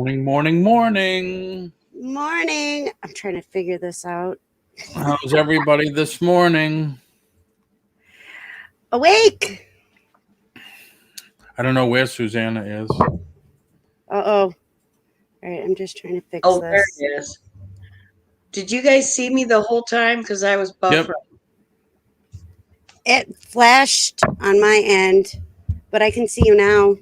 Morning, morning, morning. Morning. I'm trying to figure this out. How's everybody this morning? Awake. I don't know where Susana is. Uh-oh. All right, I'm just trying to fix Oh, this. there it is. Did you guys see me the whole time? Because I was buffering. It flashed on my end, but I can see you now.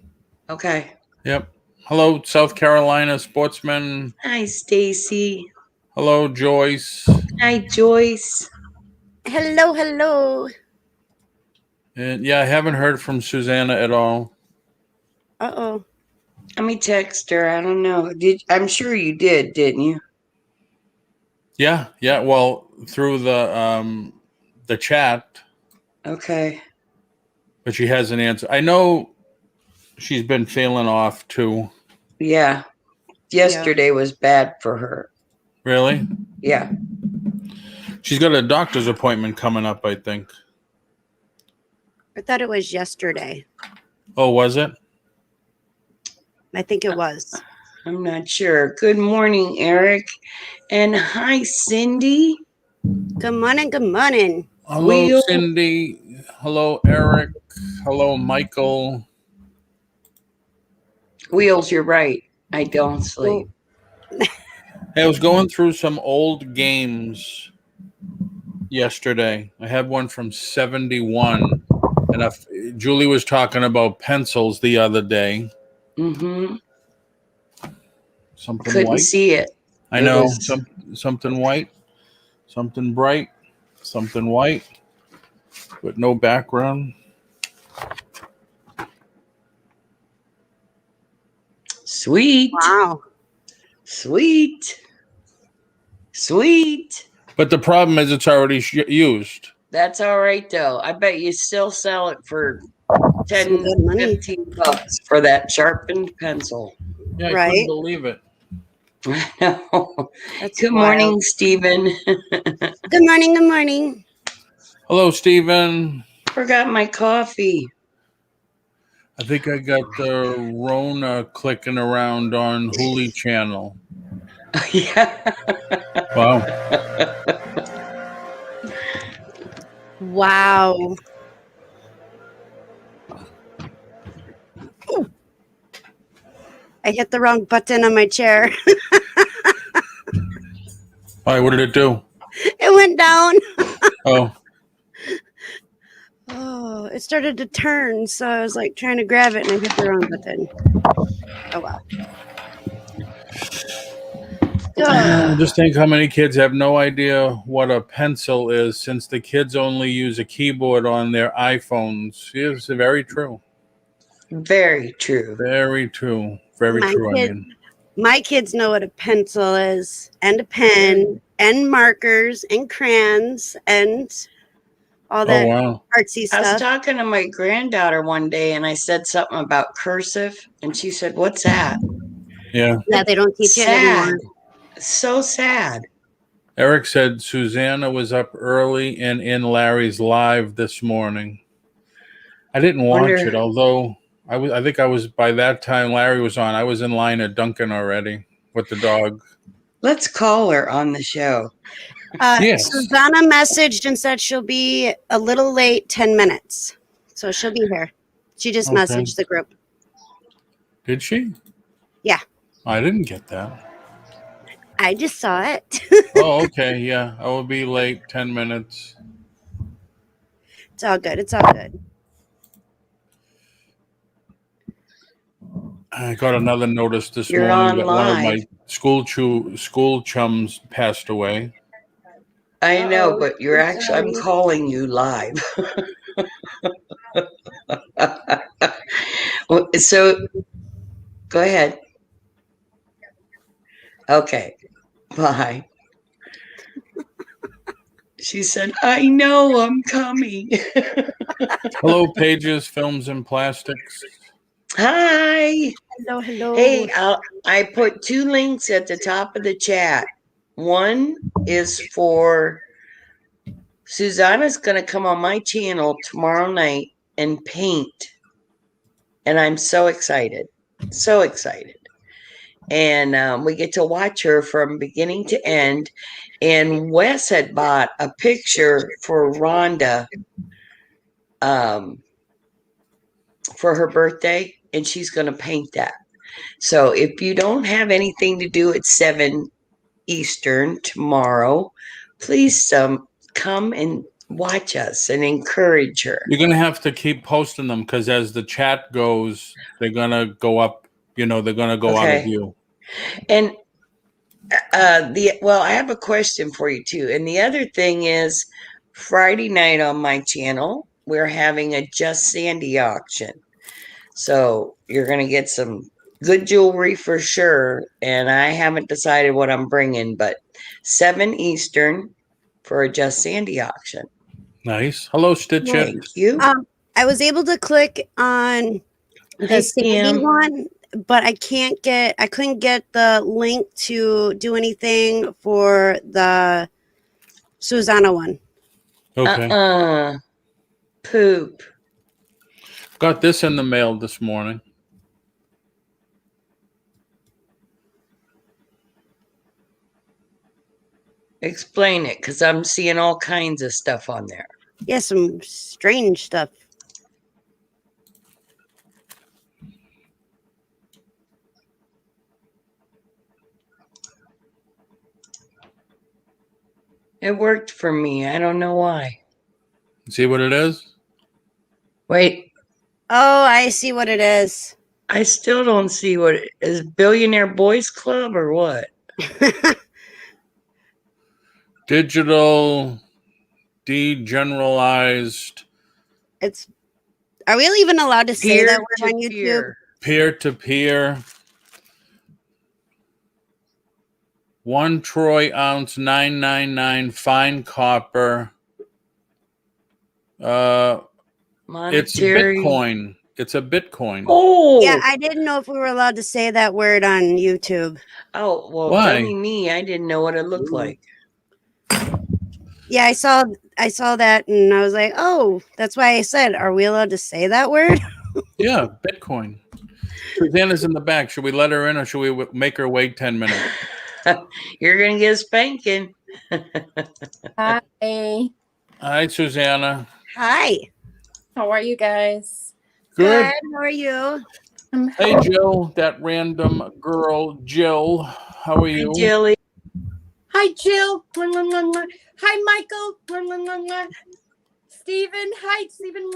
Okay. Yep. Hello, South Carolina sportsman. Hi, Stacy. Hello, Joyce. Hi, Joyce. Hello, hello. And yeah, I haven't heard from Susana at all. Uh-oh. Let me text her. I don't know. I'm sure you did, didn't you? Yeah. Well, through the chat, Okay. but she hasn't answered. I know she's been feeling off too. Yeah. Yesterday was bad for her. Really? Yeah. She's got a doctor's appointment coming up, I think. I thought it was yesterday. Oh, was it? I think it was. I'm not sure. Good morning, Eric. And hi, Cindy. Good morning, good morning. Hello, Wheel. Cindy. Hello, Eric. Hello, Michael. Wheels, you're right. I don't sleep. Hey, I was going through some old games yesterday. I had one from 71. And Julie was talking about pencils the other day. Mm-hmm. Something Couldn't white. see it. I know. Something white. Something bright. Something white. With no background. Sweet. Wow. Sweet. But the problem is it's already used. That's all right, though. I bet you still sell it for 10, Some good money. $15 for that sharpened pencil. Yeah, I Right. couldn't believe it. I know. That's Good wild. morning, Stephen. Good morning, good morning. Hello, Stephen. Forgot my coffee. I think I got the Rona clicking around on Huli channel. Yeah. Wow. Wow. Ooh. I hit the wrong button on my chair. Why? What did it do? It went down. Oh, Oh, it started to turn, so I was like trying to grab it and I hit the wrong button. Oh well. just think how many kids have no idea what a pencil is, since the kids only use a keyboard on their iPhones. It's very true. Very true. Very true. Very true. My kids know what a pencil is, and a pen, and markers, and crayons, and all that artsy stuff. I was talking to my granddaughter one day, and I said something about cursive, and she said, "What's that?" Yeah, they don't teach it anymore. So sad. Eric said Susana was up early and in Larry's live this morning. I didn't watch it, although I think I was, by that time Larry was on. I was in line at Dunkin' already with the dog. Let's call her on the show. Yes. Susana messaged and said she'll be a little late, 10 minutes. So she'll be here. She just messaged the group. Did she? Yeah. I didn't get that. I just saw it. Oh, okay. Yeah, I will be late 10 minutes. It's all good. It's all good. I got another notice this morning that one of my school chums passed away. I know, but you're actually, I'm calling you live. So, go ahead. Okay, bye. She said, "I know I'm coming." Hello, Pages, Films, and Plastics. Hi. Hello. Hey, I put 2 links at the top of the chat. One is for Susana's going to come on my channel tomorrow night and paint. And I'm so excited. So excited. and we get to watch her from beginning to end. And Wes had bought a picture for Rhonda for her birthday, and she's going to paint that. So if you don't have anything to do at 7 Eastern tomorrow, please come and watch us and encourage her. You're going to have to keep posting them because as the chat goes, they're going to go up, they're going to go out of view. And I have a question for you too. And the other thing is Friday night on my channel, we're having a Just Sandy auction. So you're going to get some good jewelry for sure. And I haven't decided what I'm bringing, but 7 Eastern for a Just Sandy auction. Nice. Hello, Stitch. Thank you. I was able to click on the Sandy one, but I couldn't get the link to do anything for the Susana one. Okay. Poop. Got this in the mail this morning. Explain it, because I'm seeing all kinds of stuff on there. Yeah, some strange stuff. It worked for me. I don't know why. See what it is? Wait. Oh, I see what it is. I still don't see what it is. Billionaire Boys Club or what? Digital degeneralized. Are we even allowed to say that word on YouTube? Peer-to-peer. 1 troy ounce 999 fine copper. It's Bitcoin. It's a Bitcoin. Oh, yeah. I didn't know if we were allowed to say that word on YouTube. Oh, well, Why? dummy me. I didn't know what it looked like. Yeah, I saw that, and I was like, oh, that's why I said, are we allowed to say that word? Yeah, Bitcoin. Susanna's in the back. Should we let her in, or should we make her wait 10 minutes? You're gonna get a spanking. Hi. Hi, Susanna. Hi. How are you guys? Good. How are you? Hey, Jill, that random girl, Jill. How are you? Hey, Jilly. Hi, Jill. Hi, Michael. Stephen. Hi, Stephen.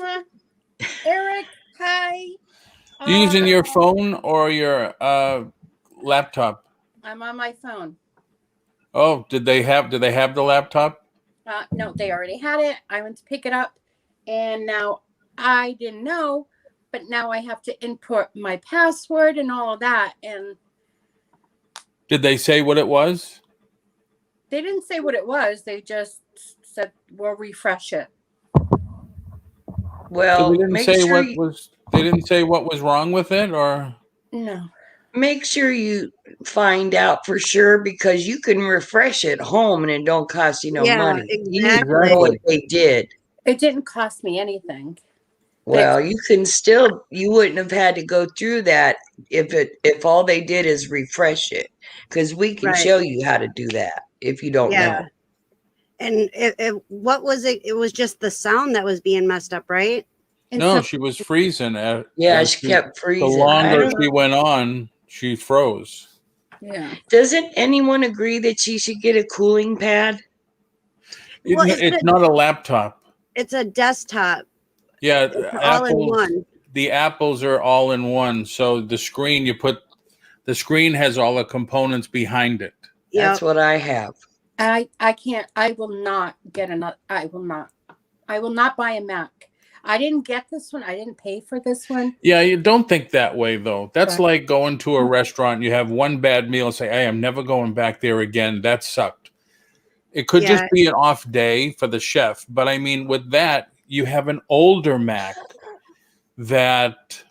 Eric. Hi. You using your phone or your laptop? I'm on my phone. Oh, do they have the laptop? No, they already had it. I went to pick it up, and now I didn't know, but now I have to input my password and all of that. And did they say what it was? they didn't say what it was. They just said we'll refresh it. Well, so they didn't say what was wrong with it, or no. Make sure you find out for sure, because you can refresh it home and it don't cost you no money. Exactly. You need to know what they did. It didn't cost me anything. Well, you wouldn't have had to go through that if all they did is refresh it, because we can show you how to do that if you don't know. And what was it? It was just the sound that was being messed up, right? And no, she was freezing. She kept freezing. The longer she went on, she froze. Yeah. Doesn't anyone agree that she should get a cooling pad? It's not a laptop. It's a desktop. Yeah, all in one. The apples are all in one. So the screen screen has all the components behind it. That's what I have. I can't. I will not get another. I will not buy a Mac. I didn't get this one. I didn't pay for this one. Yeah, you don't think that way, though. That's like going to a restaurant. You have one bad meal and say, hey, I'm never going back there again. That sucked. It could just be an off day for the chef. But I mean, with that, you have an older Mac that,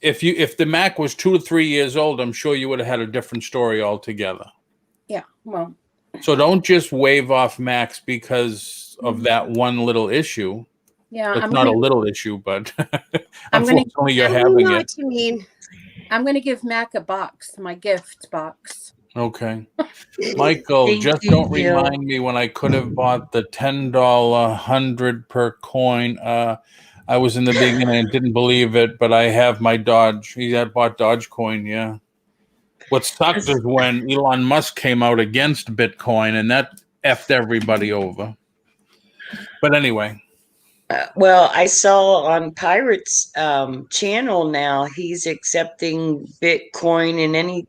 if the Mac was 2 to 3 years old, I'm sure you would have had a different story altogether. Yeah, well. So don't just wave off Macs because of that one little issue. Yeah, it's not a little issue, but unfortunately you're having it. What you mean? I'm going to give Mac a box, my gift box. Okay. Michael, Thank just you, don't Jill. remind me when I could have bought the $10 100 per coin. I was in the beginning and didn't believe it, but I have my Dodge. He had bought Dogecoin, yeah. What sucked is when Elon Musk came out against Bitcoin, and that effed everybody over. But anyway. Well, I saw on Pirate's channel now he's accepting Bitcoin and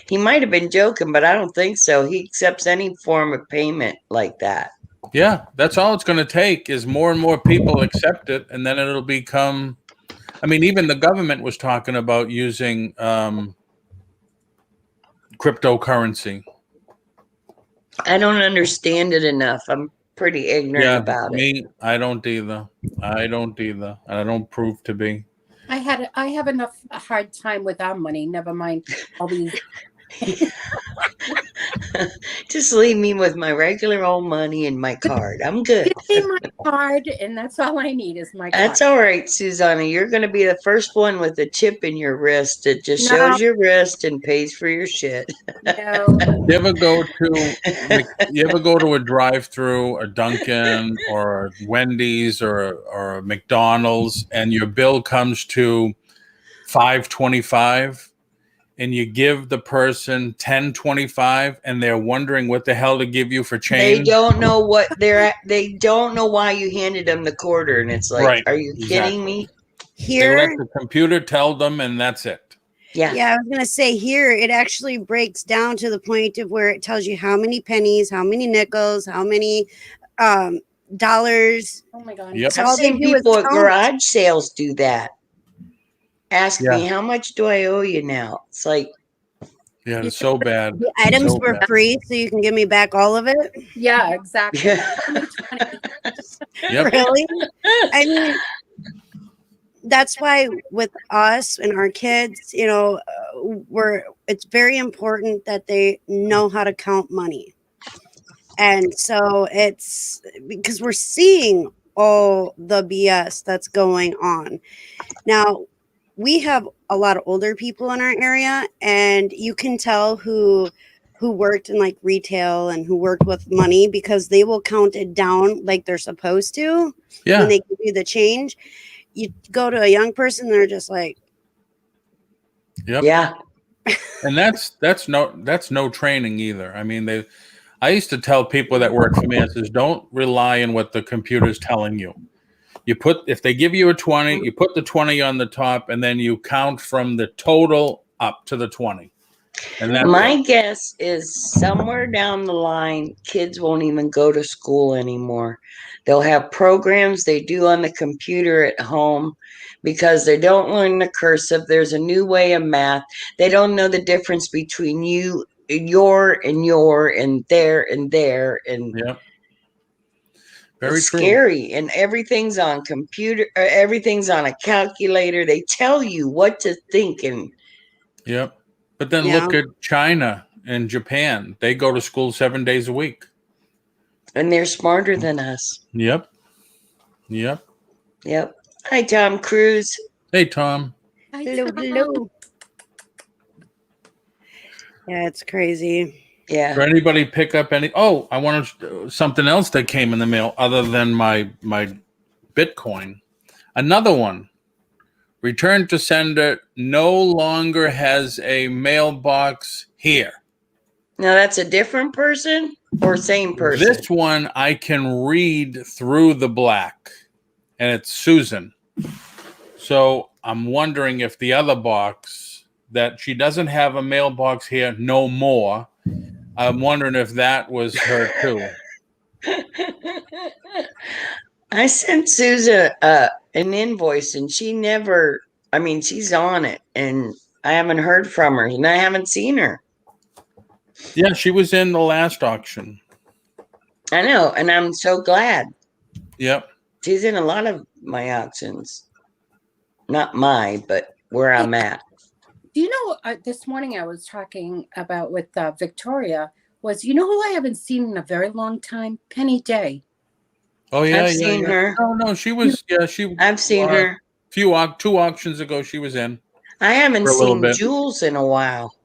he might have been joking, but I don't think so. He accepts any form of payment like that. Yeah, that's all it's going to take is more and more people accept it, and then it'll become. I mean, even the government was talking about using cryptocurrency. I don't understand it enough. I'm pretty ignorant about it. I don't either. I don't prove to be. I have enough a hard time with our money. Never mind all these. Just leave me with my regular old money and my card. I'm good. Give me my card, and that's all I need is my card. That's all right, Susana. You're going to be the first one with a chip in your wrist that just No. shows your wrist and pays for your shit. No. You ever go to a drive-through, a Dunkin' or a Wendy's or a McDonald's, and your bill comes to $5.25, and you give the person $10.25, and they're wondering what the hell to give you for change? They don't know what they don't know why you handed them the quarter, and it's like, Right, are you kidding me? They let the computer tell them, and that's it. Yeah. Yeah, I was going to say here, it actually breaks down to the point of where it tells you how many pennies, how many nickels, how many dollars. Oh my God. Yep. I've seen people at garage sales do that. Ask me, how much do I owe you now? It's like, yeah, it's so bad. The items were free, so you can give me back all of it. Yeah, exactly. Yep. Really? I mean, that's why with us and our kids, you know, it's very important that they know how to count money. And so it's because we're seeing all the BS that's going on. Now, we have a lot of older people in our area, and you can tell who worked in like retail and who worked with money because they will count it down like they're supposed to when they give you the change. You go to a young person, they're just like, yep. Yeah. And that's no training either. I mean, I used to tell people that work for me, I says, don't rely on what the computer's telling you. If they give you a 20, you put the 20 on the top, and then you count from the total up to the 20. And my guess is somewhere down the line, kids won't even go to school anymore. They'll have programs they do on the computer at home because they don't learn the cursive. There's a new way of math. They don't know the difference between your, and there, and there. And yep. Very it's true. scary. And everything's on computer. Everything's on a calculator. They tell you what to think. And yep. But then look at China and Japan. They go to school 7 days a week. And they're smarter than us. Yep. Hi, Tom Cruise. Hey, Tom. hello. Yeah, it's crazy. Yeah. Did anybody pick up any? Oh, I wanted something else that came in the mail other than my Bitcoin. Another one. Return to sender no longer has a mailbox here. Now that's a different person or same person? This one I can read through the black, and it's Susan. So I'm wondering if the other box that she doesn't have a mailbox here no more. I'm wondering if that was her too. I sent Susan an invoice and she never, she's on it and I haven't heard from her and I haven't seen her. Yeah, she was in the last auction. I know, and I'm so glad. Yep. She's in a lot of my auctions. Not but where I'm at. Do you know, this morning I was talking about with Victoria, who I haven't seen in a very long time? Penny Day. Oh, yeah. I've seen her. No, she was, I've seen her. 2 auctions ago, she was in. I haven't For a little seen bit. Jules in a while.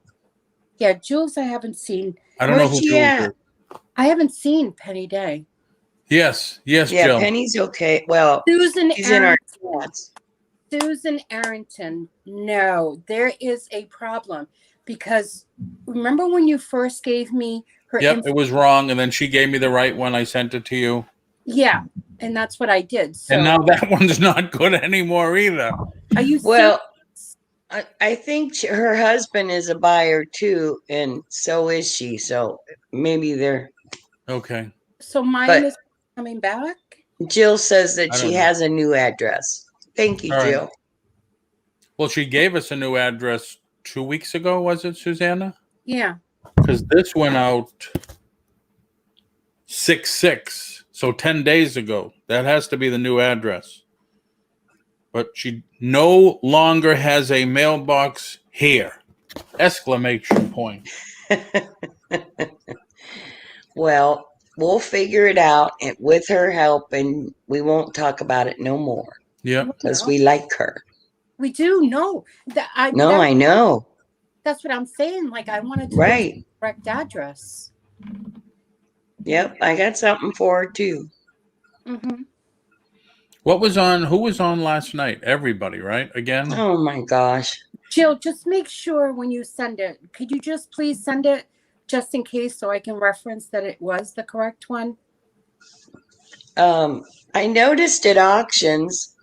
Yeah, Jules, I haven't seen. I don't know Where's who she Jules at? is. I haven't seen Penny Day. Yes, Yeah, Jill. Penny's okay. Well, Susan she's in our Arrington. chats. Susan Arrington. No, there is a problem because remember when you first gave me her Yep, it was wrong, and then she gave me the right one. I sent it to you. Yeah, and that's what I did. So And now that one's not good anymore either. are you Well, serious? I think her husband is a buyer too, and so is she. So maybe they're. Okay. So mine But is coming back? Jill says that I she don't know. has a new address. Thank you, All right. Jill. Well, she gave us a new address 2 weeks ago, was it, Susanna? Yeah. Because this went out 6/6, so 10 days ago. That has to be the new address. But she no longer has a mailbox here! Exclamation point. Well, we'll figure it out with her help, and we won't talk about it no more Yep. because we like her. We do know that I know. that's what I'm saying. Like I wanted to Right. go to the correct address. Yep. I got something for her too. Mm-hmm. Who was on last night? Everybody, right? Again? Oh my gosh. Jill, just make sure when you send it, could you just please send it just in case so I can reference that it was the correct one? I noticed at auctions.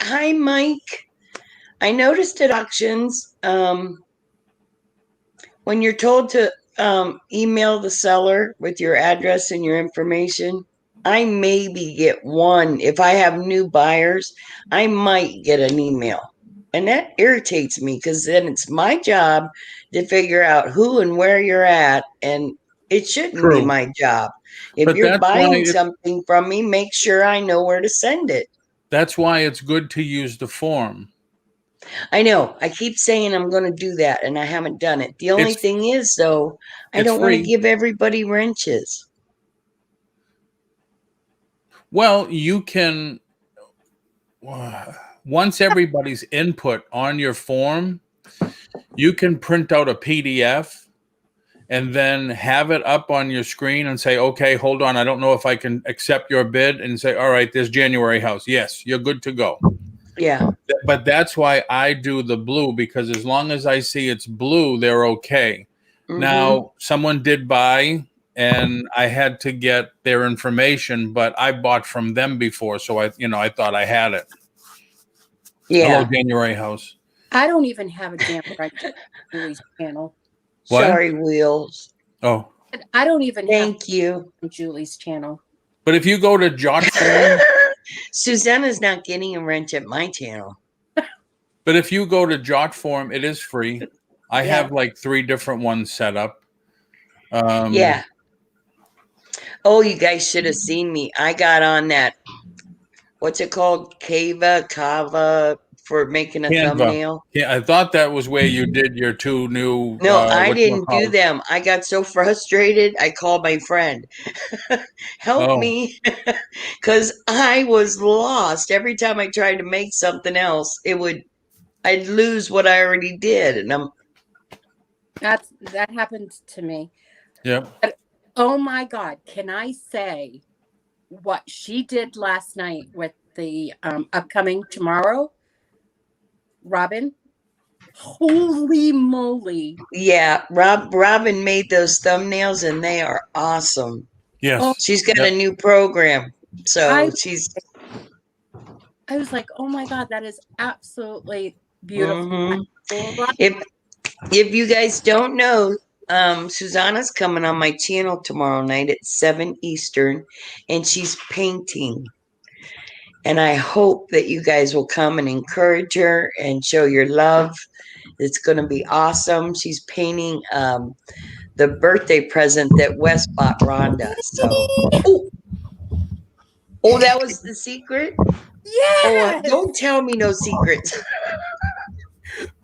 Hi, Mike. I noticed at auctions, when you're told to email the seller with your address and your information, I maybe get one. If I have new buyers, I might get an email. And that irritates me because then it's my job to figure out who and where you're at. And it shouldn't be True. my job. If But you're that's why buying something from me, make sure I know where to send it. That's why it's good to use the form. I know. I keep saying I'm going to do that, and I haven't done it. The only thing is, though, I it's don't want to free. give everybody wrenches. Well, you can, once everybody's input on your form, you can print out a PDF and then have it up on your screen and say, okay, hold on, I don't know if I can accept your bid, and say, all right, there's January house. Yes, you're good to go. Yeah. But that's why I do the blue, because as long as I see it's blue, they're okay. Mhm. Now, someone did buy, and I had to get their information, but I bought from them before, so I thought I had it. Yeah. Hello, January house. I don't even have a damn right to Julie's channel. What? Sorry, Wheels. Oh, I don't even Thank you. have Julie's channel. but if you go to Jot Form, Susanna's not getting a wrench at my channel. but if you go to Jot Form, it is free. I Yeah. have like 3 different ones set up. Yeah. Oh, you guys should have seen me. I got on that. What's it called? Kava for making a Canva. thumbnail. Yeah, I thought that was where you did your 2 new. No, I didn't do whatchamacallit. them. I got so frustrated. I called my friend. Help me. Because I was lost. Every time I tried to make something else, I'd lose what I already did. And That happened to me. Yep. But, oh my God, can I say what she did last night with the upcoming tomorrow? Robin? Holy moly. yeah, Robin made those thumbnails and they are awesome. Yes. Oh, She's got Yep. a new program. So I was like, oh my God, that is absolutely beautiful. Mhm. If you guys don't know, Susana's coming on my channel tomorrow night at 7 Eastern, and she's painting. And I hope that you guys will come and encourage her and show your love. It's going to be awesome. She's painting the birthday present that Wes bought Rhonda. So, oh, that was the secret? Yes! Oh, don't tell me no secrets.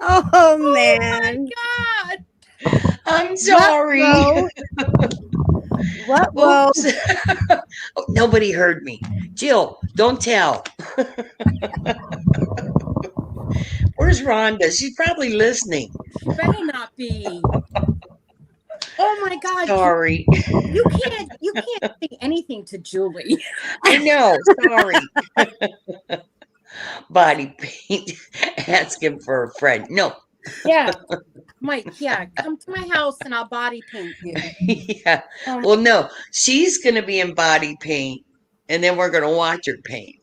Oh man. God! I'm sorry. What? Whoa. Oops. Oh, nobody heard me. Jill, don't tell. Where's Rhonda? She's probably listening. Better not be. Oh my God! Sorry. You can't say anything to Julie. I know. Sorry. Body paint. Asking for a friend. No. Yeah, Mike. Yeah, come to my house and I'll body paint you. Yeah. Well, no. She's going to be in body paint, and then we're going to watch her paint.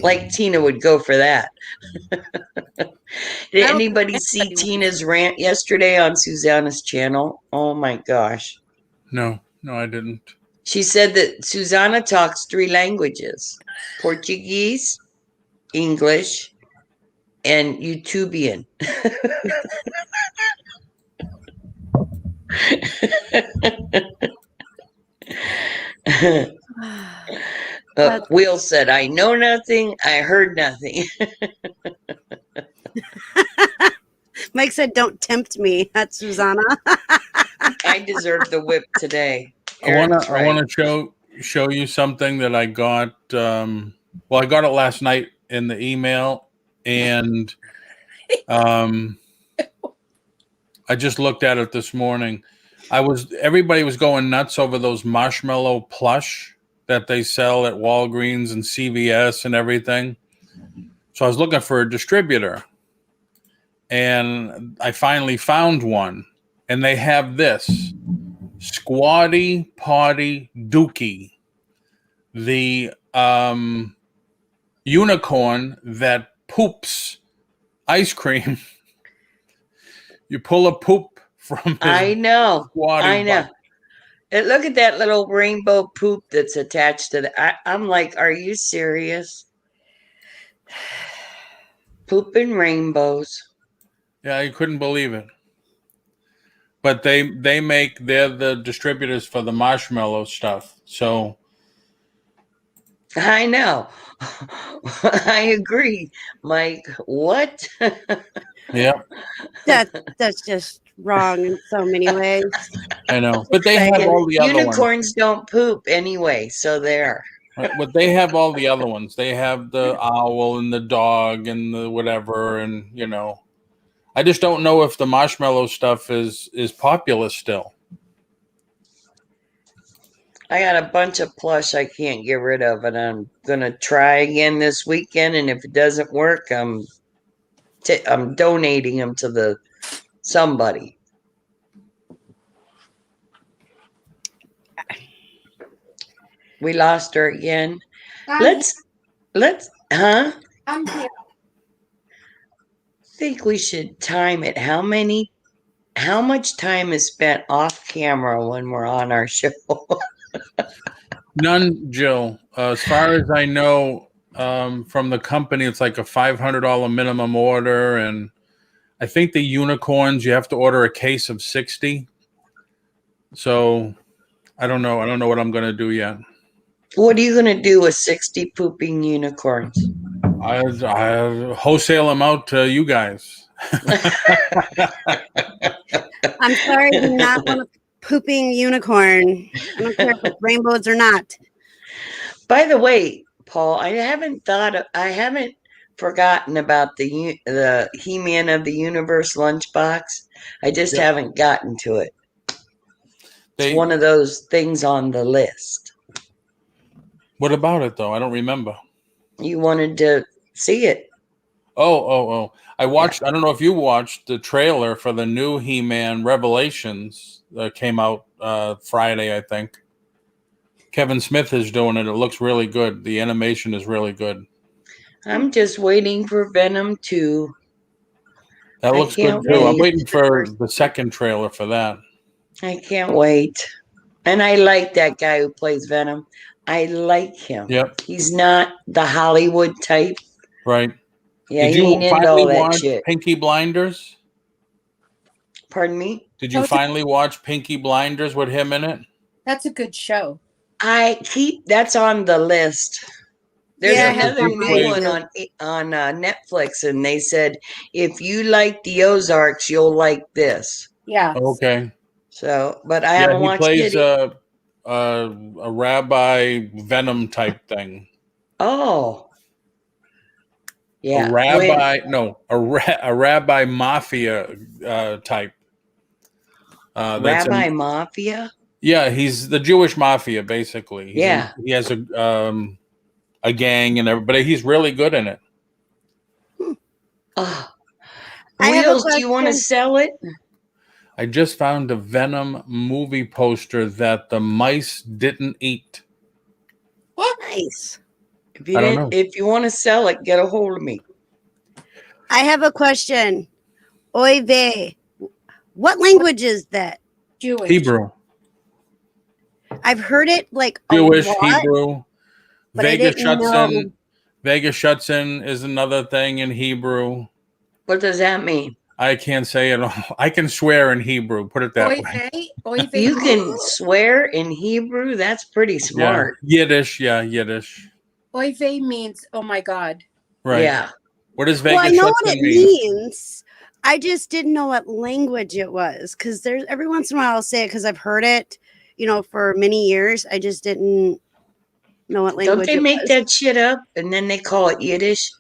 Like Tina would go for that. Did anybody see Tina's rant yesterday on Susana's channel? Oh my gosh. No, I didn't. She said that Susana talks 3 languages: Portuguese, English, and YouTubian. Will said, I know nothing, I heard nothing. Mike said, don't tempt me. That's Susana. I deserve the whip today. I want to show you something that I got. Well, I got it last night in the email, and I just looked at it this morning. Everybody was going nuts over those marshmallow plush that they sell at Walgreens and CVS and everything. So I was looking for a distributor, and I finally found one, and they have this Squatty Potty Dookie, the unicorn that poops ice cream. You pull a poop from his I know. squatty butt. And look at that little rainbow poop that's attached to the. I'm like, are you serious? Pooping rainbows. Yeah, you couldn't believe it. But they're the distributors for the marshmallow stuff. So I know. I agree, Mike. What? yeah, That's just wrong in so many ways. I know. But they have all the other ones. Unicorns don't poop anyway, so there. But they have all the other ones. They have the owl and the dog and the whatever, and I just don't know if the marshmallow stuff is popular still. I got a bunch of plush I can't get rid of, and I'm gonna try again this weekend. And if it doesn't work, I'm donating them to somebody. We lost her again. Let's, huh? I'm here. I think we should time it. How much time is spent off camera when we're on our show? None, Jill. As far as I know, from the company, it's like a $500 minimum order, and I think the unicorns you have to order a case of 60. So I don't know. I don't know what I'm going to do yet. What are you going to do with 60 pooping unicorns? I wholesale them out to you guys. I'm sorry, I do not want a pooping unicorn. I don't care if it's rainbows or not. By the way, Paul, I haven't forgotten about the He-Man of the Universe lunchbox. I just haven't gotten to it. It's one of those things on the list. What about it, though? I don't remember. You wanted to see it. Oh. I watched, I don't know if you watched the trailer for the new He-Man Revelations that came out Friday, I think. Kevin Smith is doing it. It looks really good. The animation is really good. I'm just waiting for Venom 2. That looks good, too. I'm waiting for the second trailer for that. I can't wait. And I like that guy who plays Venom. I like him. Yep. He's not the Hollywood type. Right. Yeah, Did he ain't you into finally all that watch shit. Pinky Blinders? Pardon me? Did you finally watch Pinky Blinders with him in it? That's a good show. That's on the list. There's another new plays- one on Netflix, and they said if you like the Ozarks, you'll like this. Yeah. Okay. So, but I haven't watched he plays it. a rabbi Venom type thing. Oh, Yeah. A rabbi, no, a rabbi mafia type. Rabbi Mafia? Yeah, he's the Jewish mafia, basically. Yeah. He has a gang and everybody. He's really good in it. Oh. I have a Wheels, do you want to question. sell it? I just found a Venom movie poster that the mice didn't eat. Nice. If I don't know. If you want to sell it, get a hold of me. I have a question. Oy vey. What language is that? Jewish. Hebrew. I've heard it like Jewish, a lot, Hebrew. but I Vegas didn't shuts know. in. Vegas shuts in is another thing in Hebrew. What does that mean? I can't say it all. I can swear in Hebrew. Put it that Oy way. vey. Oy vey. You can swear in Hebrew? That's pretty smart. Yeah. Yiddish. Yeah, Yiddish. Oy vey means, oh my God. Right. Yeah. What does Well, I Vegas know shuts what in it mean? means. I just didn't know what language it was because there's every once in a while I'll say it because I've heard it, for many years. I just didn't know what language. Don't they it make was. that shit up and then they call it Yiddish?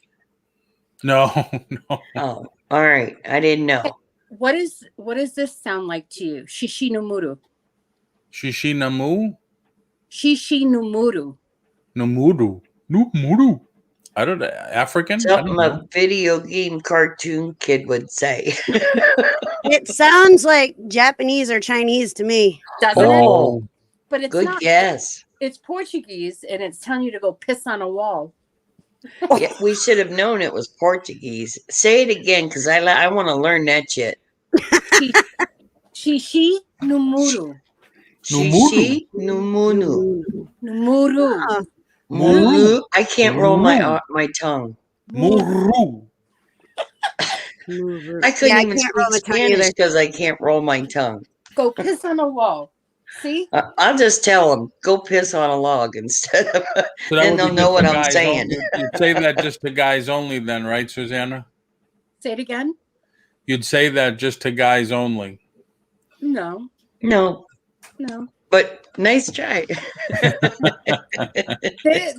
No, no. Oh, all right. I didn't know. What does this sound like to you? Shishi numuru. Shishi Namu? Shishi numuru. Namuru. Numuru. I don't know. African? I don't Something know. a video game cartoon kid would say. It sounds like Japanese or Chinese to me. Doesn't it? Oh, But it's good not. guess. It's Portuguese, and it's telling you to go piss on a wall. Yeah, we should have known it was Portuguese. Say it again because I want to learn that shit. Shishi numuru. Shishi numunu. Numuru. Oh, Muru. I can't roll Muru. my tongue. Muru. I couldn't Yeah, I even can't roll speak my tongue Spanish either. because I can't roll my tongue. Go piss on a wall. See? I'll just tell them, go piss on a log instead of, So that then would they'll be know just what to I'm guys saying. only. You'd say that just to guys only then, right, Susanna? Say it again. You'd say that just to guys only. No. No, No. but nice try.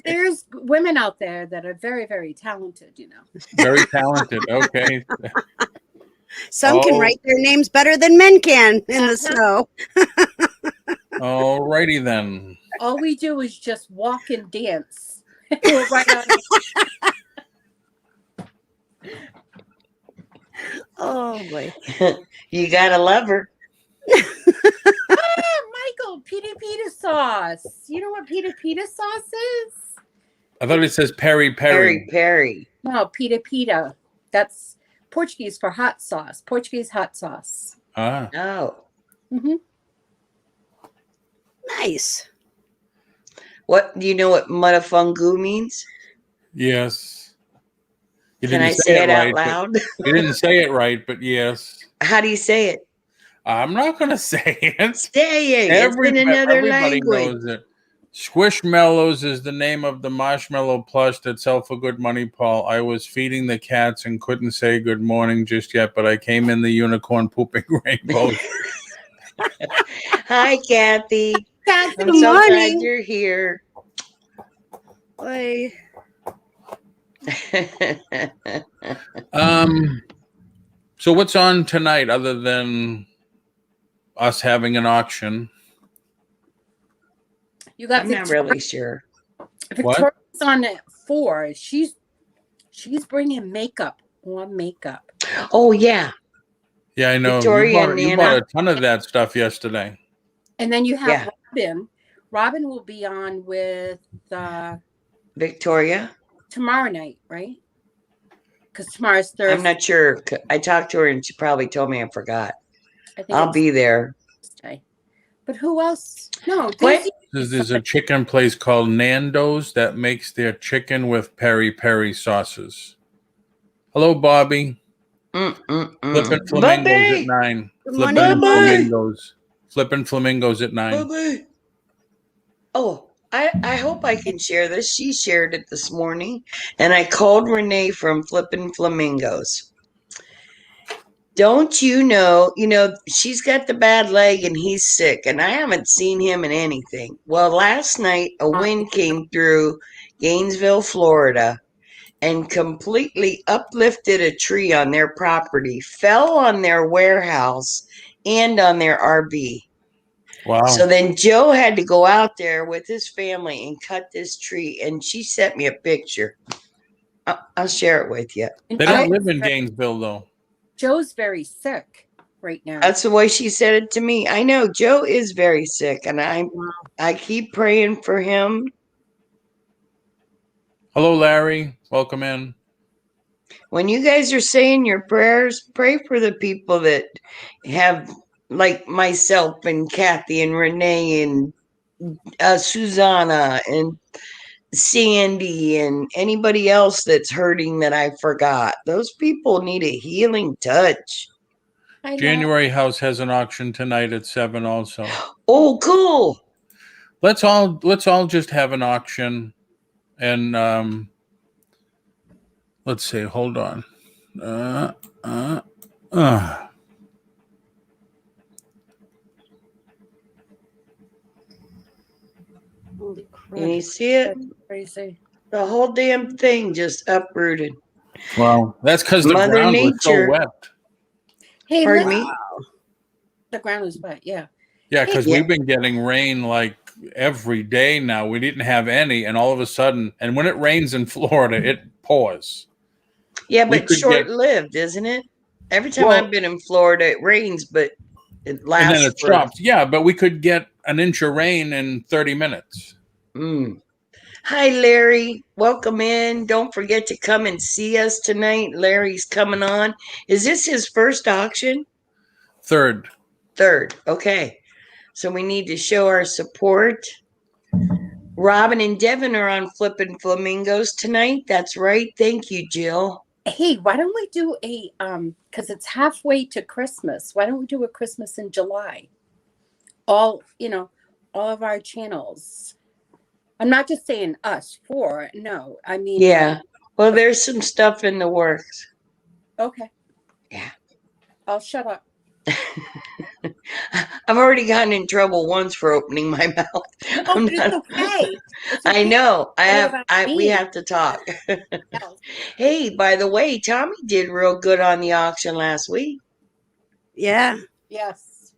There's women out there that are very, very talented, Very talented. Okay. Some can Oh. write their names better than men can in the snow. All righty then. All we do is just walk and dance. We're right on it. Oh boy. You gotta love her. Michael, pita pita sauce. You know what pita pita sauce is? I thought it says Perry Perry Perry. Perry. No, pita pita. That's Portuguese for hot sauce. Portuguese hot sauce. Ah. Oh. Mm-hmm. Nice. What do you know what mutafungu means? Yes. You Can didn't I say it out right, but- loud? You didn't say it right, but yes. How do you say it? I'm not going to say it. Say it. It's in another Everybody language. knows it. Squishmallows is the name of the marshmallow plush that sell for good money, Paul. I was feeding the cats and couldn't say good morning just yet, but I came in the unicorn pooping rainbow. Hi, Kathy. I'm Good so glad morning. you're here. Boy. So what's on tonight other than us having an auction? You got I'm not really sure. Victoria's on at 4. She's bringing makeup on makeup. Oh, yeah. Yeah, I know. Victoria and You bought Nana. a ton of that stuff yesterday. And then you have Yeah. Robin. Robin will be on with Victoria. tomorrow night, right? Because tomorrow's Thursday. I'm not sure. I talked to her and she probably told me I forgot. I think I'll it's be there. Thursday. But who else? No, What? There's a chicken place called Nando's that makes their chicken with peri peri sauces. Hello, Bobby. Flippin' flamingos at 9. Good Flippin' morning. flamingos. Flippin' flamingos at 9. Bye-bye. Oh, I hope I can share this. She shared it this morning. And I called Renee from Flippin' Flamingos. Don't you know, she's got the bad leg and he's sick, and I haven't seen him in anything. Well, last night a wind came through Gainesville, Florida, and completely uplifted a tree on their property, fell on their warehouse and on their RV. Wow. So then Joe had to go out there with his family and cut this tree, and she sent me a picture. I'll share it with you. And They don't live in Gainesville, though. Joe's very sick right now. That's the way she said it to me. I know Joe is very sick, and I keep praying for him. Hello, Larry. Welcome in. When you guys are saying your prayers, pray for the people that have, like myself and Kathy and Renee and Susana and Sandy and anybody else that's hurting that I forgot. Those people need a healing touch. January House has an auction tonight at 7 also. Oh, cool. Let's all just have an auction, and let's see, hold on. Holy crap. Can you see it? Crazy. The whole damn thing just uprooted. Wow, that's because the Mother ground was so Nature. wet. Hey, Pardon me? the ground is wet. Yeah. Yeah, because Yeah. we've been getting rain like every day now. We didn't have any, and all of a sudden, and when it rains in Florida, it pours. Yeah, We but could short-lived, isn't it? Every time Well- I've been in Florida, it rains, but it lasts. And then it stops. Yeah, but we could get an inch of rain in 30 minutes. Hi, Larry. Welcome in. Don't forget to come and see us tonight. Larry's coming on. Is this his first auction? Third. Third. Okay. So we need to show our support. Robin and Devin are on Flippin' Flamingos tonight. That's right. Thank you, Jill. Hey, why don't we do a because it's halfway to Christmas. Why don't we do a Christmas in July? All of our channels. I'm not just saying us four. No, I mean Yeah. Well, there's some stuff in the works. Okay. Yeah. I'll shut up. I've already gotten in trouble once for opening my mouth. Oh, I'm but not- it's okay. It's I okay. know. about We me? have to talk. No. Hey, by the way, Tommy did real good on the auction last week. Yeah. Yes.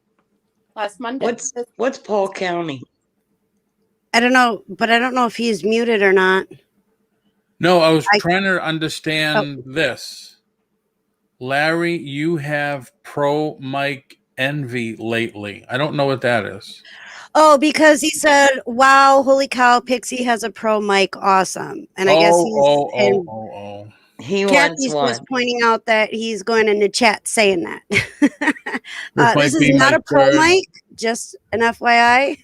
Last Monday. What's Paul County? I don't know, but I don't know if he's muted or not. No, I was trying to understand this. Larry, you have pro mic envy lately. I don't know what that is. Oh, because he said, "Wow, holy cow, Pixie has a pro mic, awesome!" And I guess He Kathy's wants just one. pointing out that he's going in the chat saying that. might This is be not my a pro third. mic, just an FYI.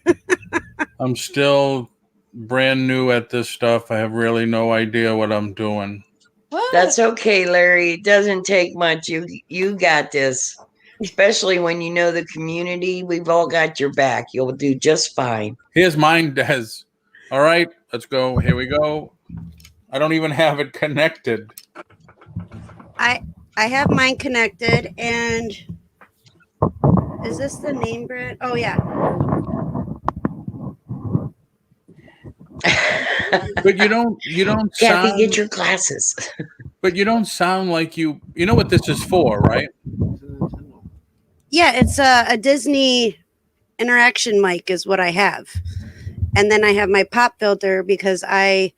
I'm still brand new at this stuff. I have really no idea what I'm doing. What? That's okay, Larry. It doesn't take much. You got this. Especially when you know the community, we've all got your back. You'll do just fine. Here's mine, Des. All right, let's go. Here we go. I don't even have it connected. I have mine connected, and is this the name brand? Oh yeah. But you don't Kathy, sound, get your glasses. but you don't sound like you know what this is for, right? Yeah, it's a Disney interaction mic is what I have. And then I have my pop filter because I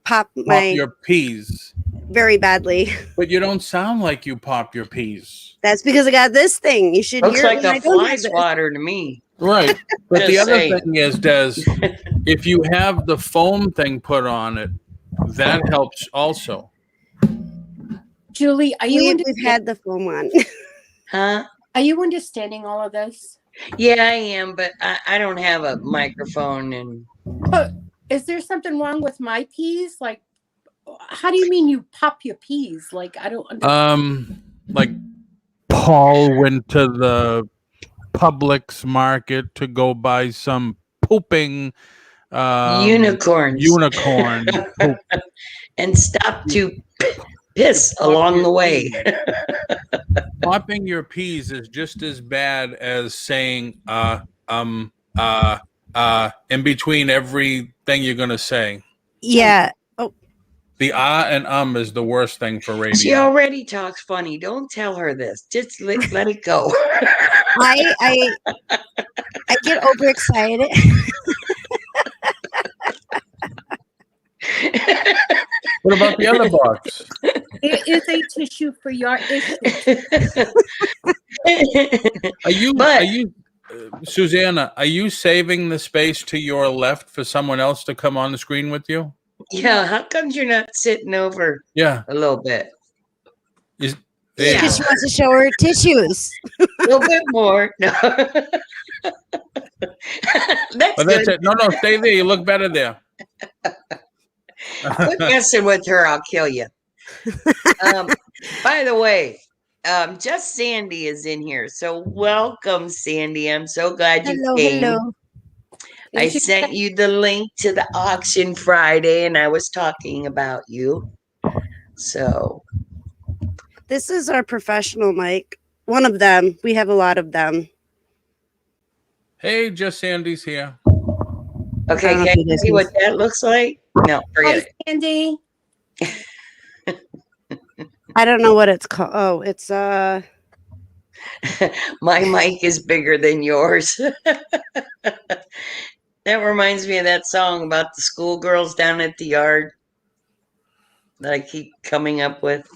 pop my Pop your peas. very badly. But you don't sound like you pop your peas. That's because I got this thing. You should Looks hear like it when I a don't fly have it. swatter to me. Right. But the Just other saying. thing is, Des, if you have the foam thing put on it, that helps also. Julie, are you We've had the foam one. Huh? are you understanding all of this? Yeah, I am, but I don't have a microphone and But is there something wrong with my peas? Like, how do you mean you pop your peas? Like, I don't understand. Like Paul went to the Publix market to go buy some pooping unicorns. unicorn poop. And stop to piss along the way. Popping your peas is just as bad as saying in between everything you're gonna say. Yeah. Oh, The and is the worst thing for radio. She already talks funny. Don't tell her this. Just let it go. I get overexcited. What about the other box? It is a tissue for your issue. Are you, Susanna? Are you saving the space to your left for someone else to come on the screen with you? Yeah, how come you're not sitting over Yeah, a little bit? there Yeah. you Because go. she wants to show her tissues. A little bit more. No. That's But that's good. it. No, stay there. You look better there. Quit messing with her, I'll kill you. By the way, just Sandy is in here. So welcome, Sandy. I'm so glad you came. Hello. I sent you the link to the auction Friday, and I was talking about you. So This is our professional mic. One of them. We have a lot of them. Hey, just Sandy's here. okay, can you see what that looks like? No, forget Hi, it. Sandy. I don't know what it's called. Oh, it's My mic is bigger than yours. That reminds me of that song about the schoolgirls down at the yard that I keep coming up with.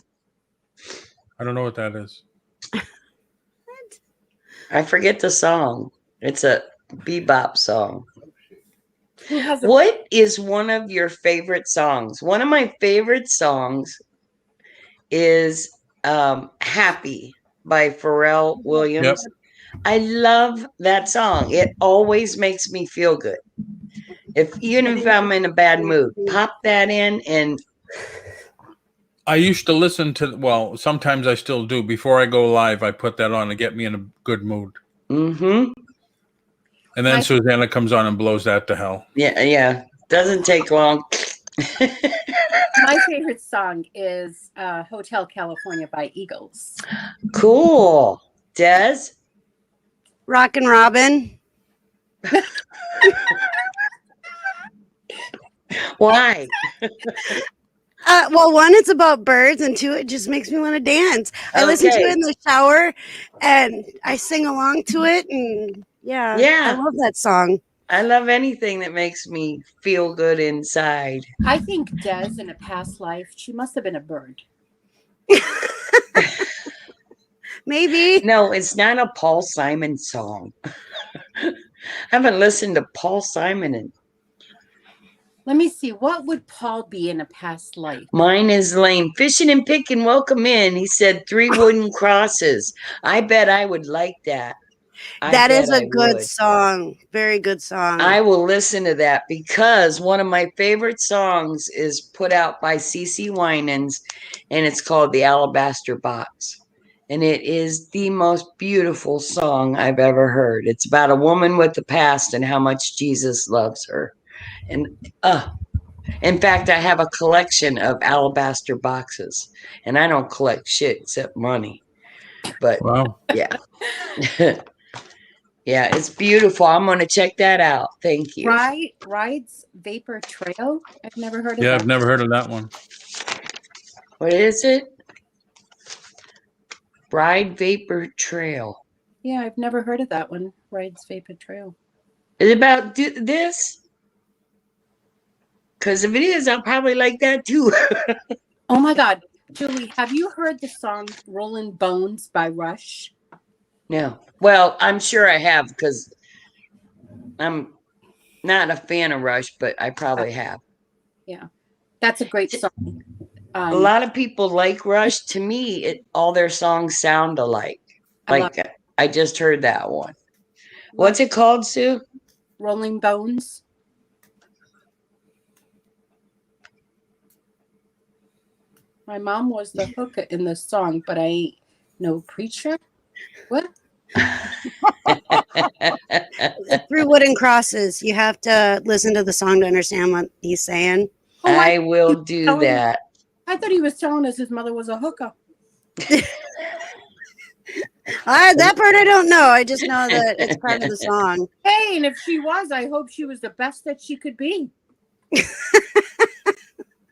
I don't know what that is. I forget the song. It's a bebop song. Who has What is one of your favorite songs? One of my favorite songs is Happy by Pharrell Williams. Yep. I love that song. It always makes me feel good. Even if I'm in a bad mood, pop that in and I used to listen to, well, sometimes I still do. Before I go live, I put that on to get me in a good mood. mm-hmm. And then Susanna comes on and blows that to hell. Yeah. Doesn't take long. My favorite song is Hotel California by Eagles. Cool. Dez? Rockin' Robin. Why? Well, one, it's about birds, and two, it just makes me want to dance. I listen to it in the shower, and I sing along to it, and yeah, I love that song. I love anything that makes me feel good inside. I think Dez, in a past life, she must have been a bird. Maybe. No, it's not a Paul Simon song. I haven't listened to Paul Simon in. Let me see. What would Paul be in a past life? Mine is lame. Fishing and picking, welcome in. He said 3 wooden crosses. I bet I would like that. That is a good song. Very good song. I will listen to that because one of my favorite songs is put out by CeCe Winans, and it's called The Alabaster Box. And it is the most beautiful song I've ever heard. It's about a woman with the past and how much Jesus loves her. And in fact, I have a collection of alabaster boxes, and I don't collect shit except money. But wow. Yeah. Yeah, it's beautiful. I'm going to check that out. Thank you. Rides Vapor Trail? I've never heard of that. Yeah, I've never heard of that one. What is it? Ride Vapor Trail. Yeah, I've never heard of that one. Rides Vapor Trail. Is it about this? Because if it is, I'll probably like that too. Oh my God. Julie, have you heard the song Rolling Bones by Rush? No. Well, I'm sure I have because I'm not a fan of Rush, but I probably have. Yeah. That's a great song. A lot of people like Rush. To me, all their songs sound alike. I just heard that one. What's it called, Sue? Rolling Bones. My mom was the hooker in the song, but I ain't no preacher. What? 3 wooden crosses. You have to listen to the song to understand what he's saying. Oh, I will do that. I thought he was telling us his mother was a hooker. That part I don't know. I just know that it's part of the song. Hey, and if she was, I hope she was the best that she could be.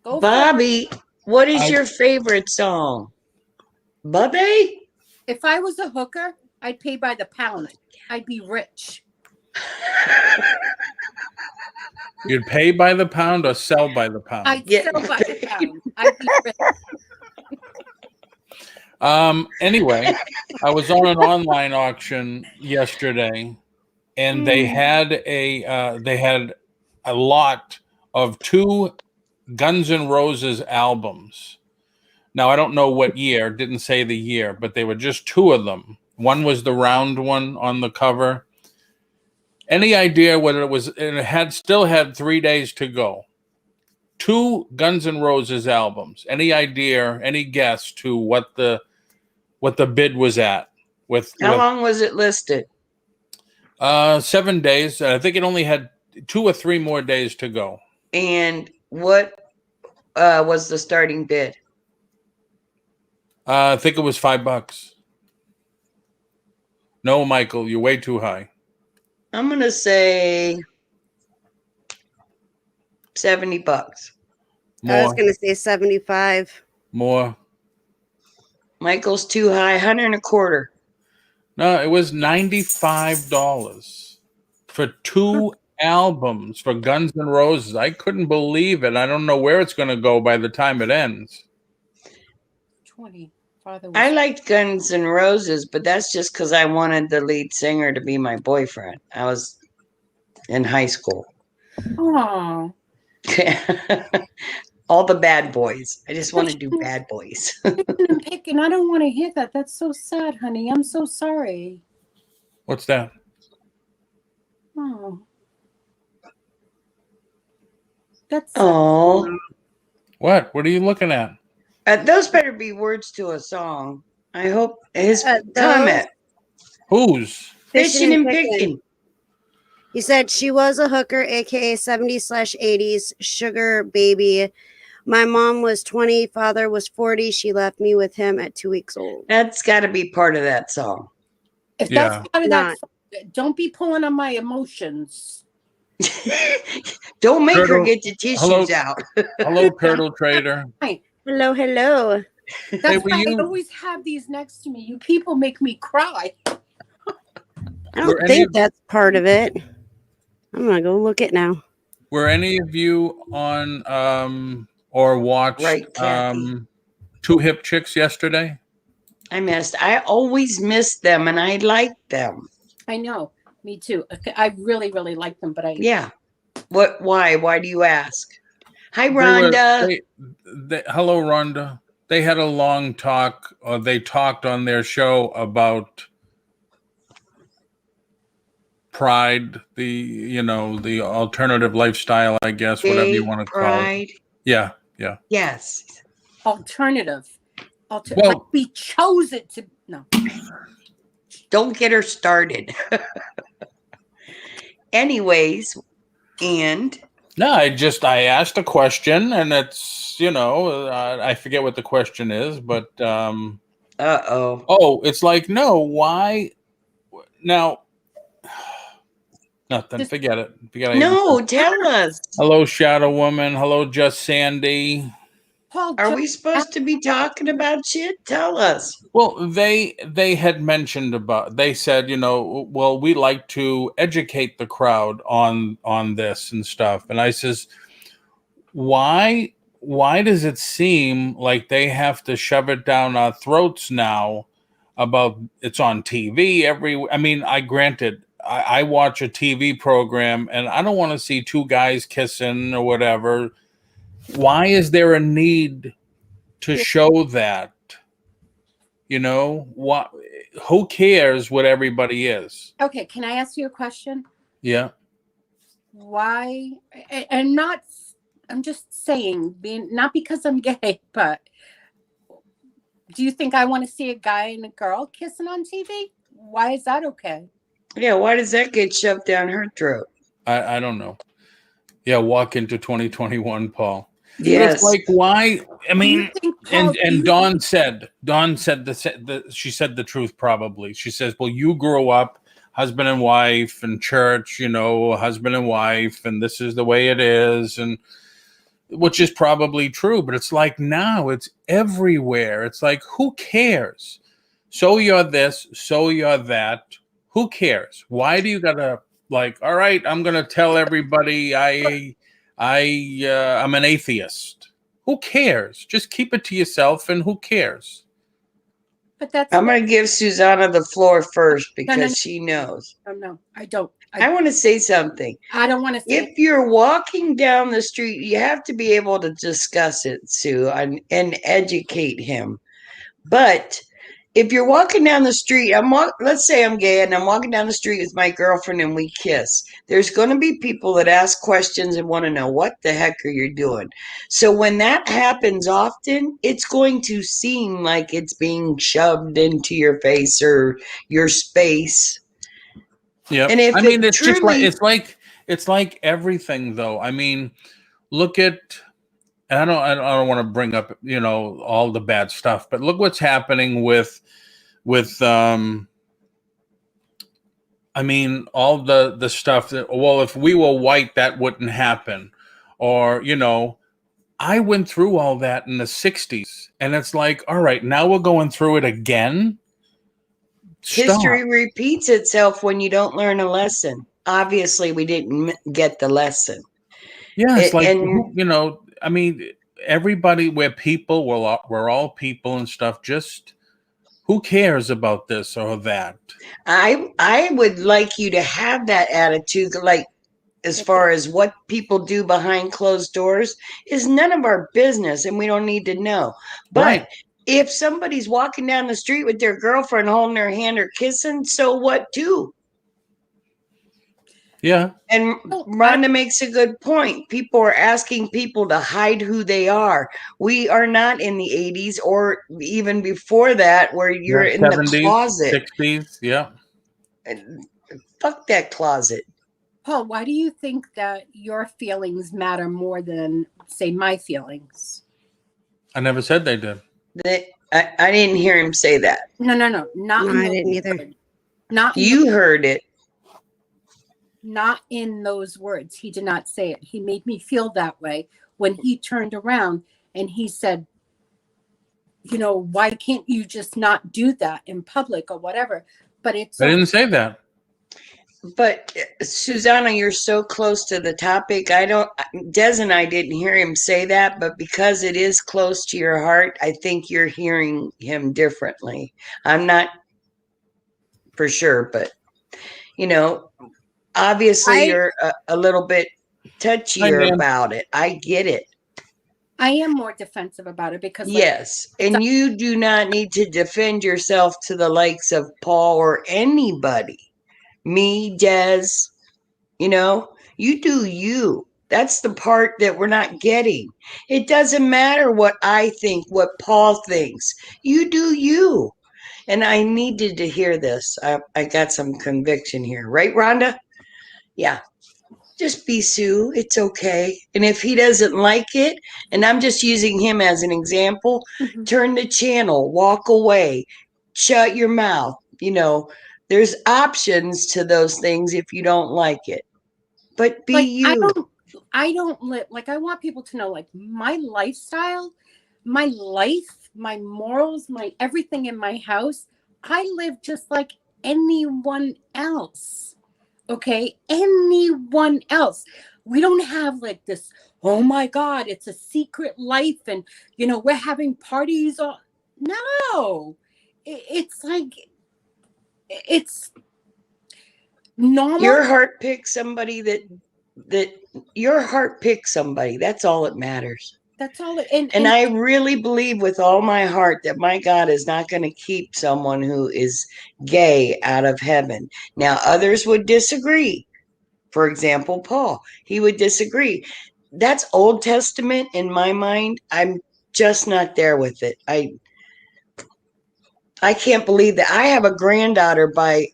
Go Bobby, what is I- your favorite song? Bobby? If I was a hooker, I'd pay by the pound. I'd be rich. You'd pay by the pound or sell by the pound? I'd Yeah. sell by the pound. I'd be rich. Anyway, I was on an online auction yesterday, and they had a lot of 2 Guns N' Roses albums. Now I don't know what year, didn't say the year, but they were just 2 of them. One was the round one on the cover. Any idea what it was? And it still had 3 days to go. 2 Guns N' Roses albums. Any idea? Any guess to what the bid was at? How long was it listed? 7 days. I think it only had 2 or 3 more days to go. And what was the starting bid? I think it was $5. No, Michael, you're way too high. I'm going to say $70. I was More, going to say 75. more. Michael's too high, 100 and a quarter. No, it was $95 for 2 albums for Guns N' Roses. I couldn't believe it. I don't know where it's going to go by the time it ends. 20. Father was I liked Guns N' Roses, but that's just because I wanted the lead singer to be my boyfriend. I was in high school. Oh, All the bad boys. I just want to do bad boys. I'm picking. I don't want to hear that. That's so sad, honey. I'm so sorry. What's that? Oh, that's sad. Oh, What? What are you looking at? those better be words to a song. I hope his Those- comment. Whose? Fishing and picking. He said she was a hooker, aka 70s/80s sugar baby. My mom was 20, father was 40. She left me with him at 2 weeks old. That's got to be part of that song. If Yeah. that's part of that, don't be pulling on my emotions. Don't make her Turtle, get the tissues hello. out. Hello, Turtle Trader. Hello, hello. That's Hey, were why I you- always have these next to me. You people make me cry. I Were don't any think of- that's part of it. I'm going to go look it now. Were any of you on or watched Right, Kathy. 2 Hip Chicks yesterday? I missed. I always miss them, and I like them. I know. Me too. Okay, I really, really like them, but Yeah. What? Why? Why do you ask? Hi, They were- Rhonda. hello, Rhonda. They had a long talk, or they talked on their show about pride, the alternative lifestyle, I guess, whatever you Gay want to call it. pride. Yeah. Yes. alternative. Well- Like we chose it to. No. Don't get her started. Anyways, and No, I asked a question, and it's I forget what the question is, but uh-oh. oh, it's like, no, why now? Nothing. Just- Forget it. No, tell us. Hello, Shadow Woman. Hello, Just Sandy. Paul, Are we supposed to be talking about shit? Tell us. Well, they had mentioned they said, well, we like to educate the crowd on this and stuff. And I says, why does it seem like they have to shove it down our throats now about it's on TV granted, I watch a TV program and I don't want to see 2 guys kissing or whatever. Why is there a need to show that? What? Who cares what everybody is? Okay, can I ask you a question? Yeah. Why? And not. I'm just saying, not because I'm gay, but do you think I want to see a guy and a girl kissing on TV? Why is that okay? Yeah, why does that get shoved down her throat? I don't know. Yeah, walk into 2021, Paul. But Yes. it's like, why? I Do you mean, think, Paul, do and you Dawn said she said the truth probably. She says, well, you grew up husband and wife and church, husband and wife, and this is the way it is. And which is probably true, but it's like now it's everywhere. It's like, who cares? So you're this, so you're that. Who cares? Why do you gotta like, all right, I'm gonna tell everybody I'm an atheist. Who cares? Just keep it to yourself and who cares? But that's I'm going to give Susana the floor first because she knows. No, I don't. I want to say something. I don't want to say If you're walking down the street, you have to be able to discuss it, Sue, and educate him. But if you're walking down the street, let's say I'm gay and I'm walking down the street with my girlfriend and we kiss. There's going to be people that ask questions and want to know what the heck are you doing. So when that happens often, it's going to seem like it's being shoved into your face or your space. Yeah, and if I mean, it it's just truly- it's like everything, though. I mean, look at, and I don't want to bring up, you know, all the bad stuff, but look what's happening with I mean, all the stuff that, well, if we were white, that wouldn't happen, or, you know, I went through all that in the 60s, and it's like, all right, now we're going through it again. Stop. History repeats itself when you don't learn a lesson. Obviously, we didn't get the lesson. Yeah, it's like, and you know, I mean, everybody, we're people, we're all people and stuff. Just who cares about this or that? I would like you to have that attitude, like as far as what people do behind closed doors is none of our business and we don't need to know. But Right. if somebody's walking down the street with their girlfriend holding their hand or kissing, so what too? Yeah. And Rhonda makes a good point. People are asking people to hide who they are. We are not in the 80s or even before that where you're in 70s, the closet. 60s, yeah. Fuck that closet. Paul, why do you think that your feelings matter more than, say, my feelings? I never said they did. I didn't hear him say that. No, not. No, I didn't either. Not you heard it. Not in those words. He did not say it. He made me feel that way when he turned around and he said, you know, why can't you just not do that in public or whatever? But I didn't say that. But Susana, you're so close to the topic. Des and I didn't hear him say that, but because it is close to your heart, I think you're hearing him differently. I'm not for sure, but you know, obviously you're a little bit touchier about it. I get it. I am more defensive about it because yes, and you do not need to defend yourself to the likes of Paul or anybody. Me, Des, you know, you do you. That's the part that we're not getting. It doesn't matter what I think, what Paul thinks. You do you. And I needed to hear this. I got some conviction here. Right, Rhonda? Yeah. Just be Sue. It's okay. And if he doesn't like it, and I'm just using him as an example, turn the channel, walk away, shut your mouth. You know, there's options to those things if you don't like it. But be you. I don't live, like, I want people to know, like, my lifestyle, my life, my morals, my everything in my house, I live just like anyone else. Okay? Anyone else. We don't have like this, oh my God, it's a secret life and, you know, we're having parties. No. It's like, it's normal. Your heart picks somebody that your heart picks somebody. That's all that matters. That's all. And I really believe with all my heart that my God is not going to keep someone who is gay out of heaven. Now, others would disagree. For example, Paul, he would disagree. That's Old Testament in my mind. I'm just not there with it. I can't believe that. I have a granddaughter by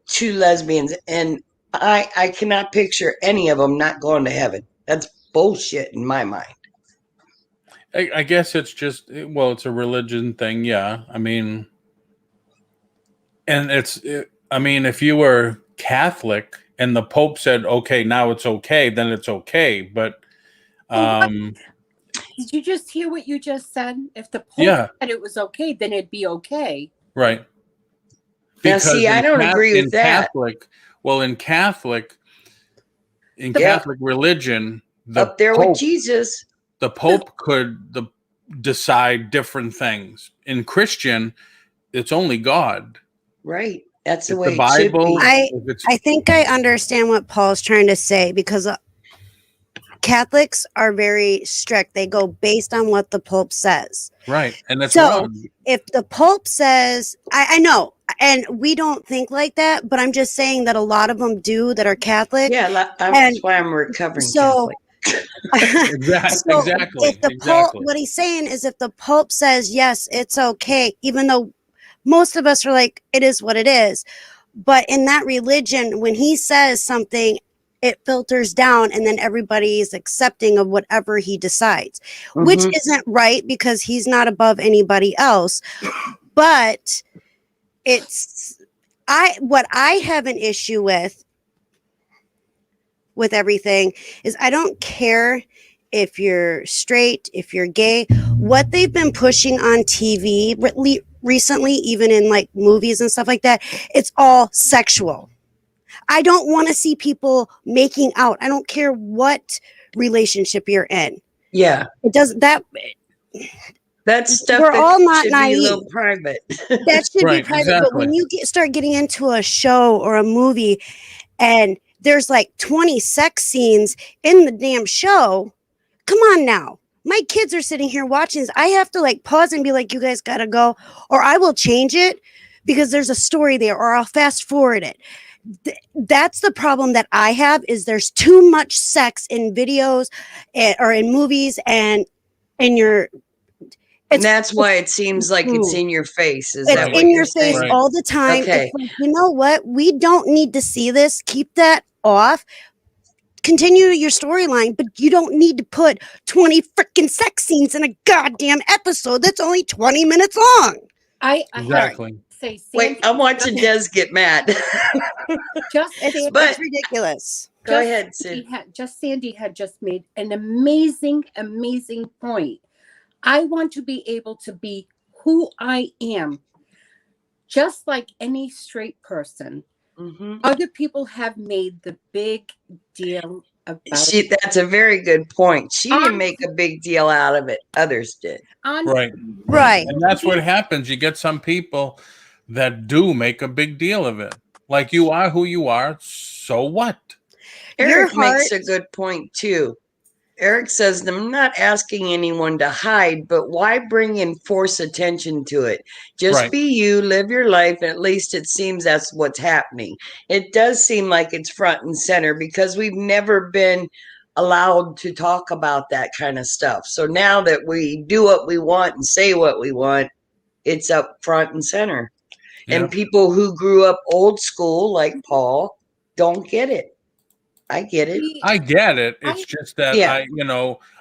two lesbians, and I cannot picture any of them not going to heaven. That's bullshit in my mind. I guess it's just, well, it's a religion thing. Yeah. I mean, and I mean, if you were Catholic and the Pope said, okay, now it's okay, then it's okay. But Did you just hear what you just said? If the Pope Yeah. said it was okay, then it'd be okay. Right. Now, see, I don't agree with that. In Catholic religion, Up there with Jesus, the Pope could decide different things. In Christian, it's only God. Right. That's the It's way the Bible. it should be. I think I understand what Paul's trying to say, because Catholics are very strict. They go based on what the Pope says. Right. And that's so wrong. If the Pope says, I know, and we don't think like that, but I'm just saying that a lot of them do that are Catholic. Yeah, that's why I'm a recovering Catholic. Exactly. If the Pope, what he's saying is, if the Pope says, yes, it's okay, even though most of us are like, it is what it is. But in that religion, when he says something, it filters down, and then everybody is accepting of whatever he decides, which isn't right, because he's not above anybody else. But what I have an issue with everything is, I don't care if you're straight, if you're gay. What they've been pushing on TV recently, even in like movies and stuff like that, it's all sexual. I don't want to see people making out. I don't care what relationship you're in. Yeah. It does that. That's stuff We're all not should naive. be a little private. That should be private. Exactly. But when you start getting into a show or a movie and there's like 20 sex scenes in the damn show, come on now. My kids are sitting here watching this. I have to like pause and be like, you guys got to go, or I will change it because there's a story there, or I'll fast forward it. That's the problem that I have, is there's too much sex in videos or in movies, and that's why it seems like it's in your face. Is it's in your face all the time. Okay. It's like, you know what? We don't need to see this. Keep that off. Continue your storyline, but you don't need to put 20 freaking sex scenes in a goddamn episode that's only 20 minutes long. Exactly. Wait, I'm watching Dez get mad. It's ridiculous. Go ahead, Sid. Sandy had just made an amazing, amazing point. I want to be able to be who I am, just like any straight person. Other people have made the big deal about it. That's a very good point. She didn't make a big deal out of it. Others did. Right. And that's what happens. You get some people that do make a big deal of it. Like, you are who you are. So what? Eric makes a good point too. Eric says, I'm not asking anyone to hide, but why bring and force attention to it? Just be you, live your life. And at least it seems that's what's happening. It does seem like it's front and center, because we've never been allowed to talk about that kind of stuff. So now that we do what we want and say what we want, it's up front and center. Yeah. And people who grew up old school, like Paul, don't get it. I get it. I get it. It's just that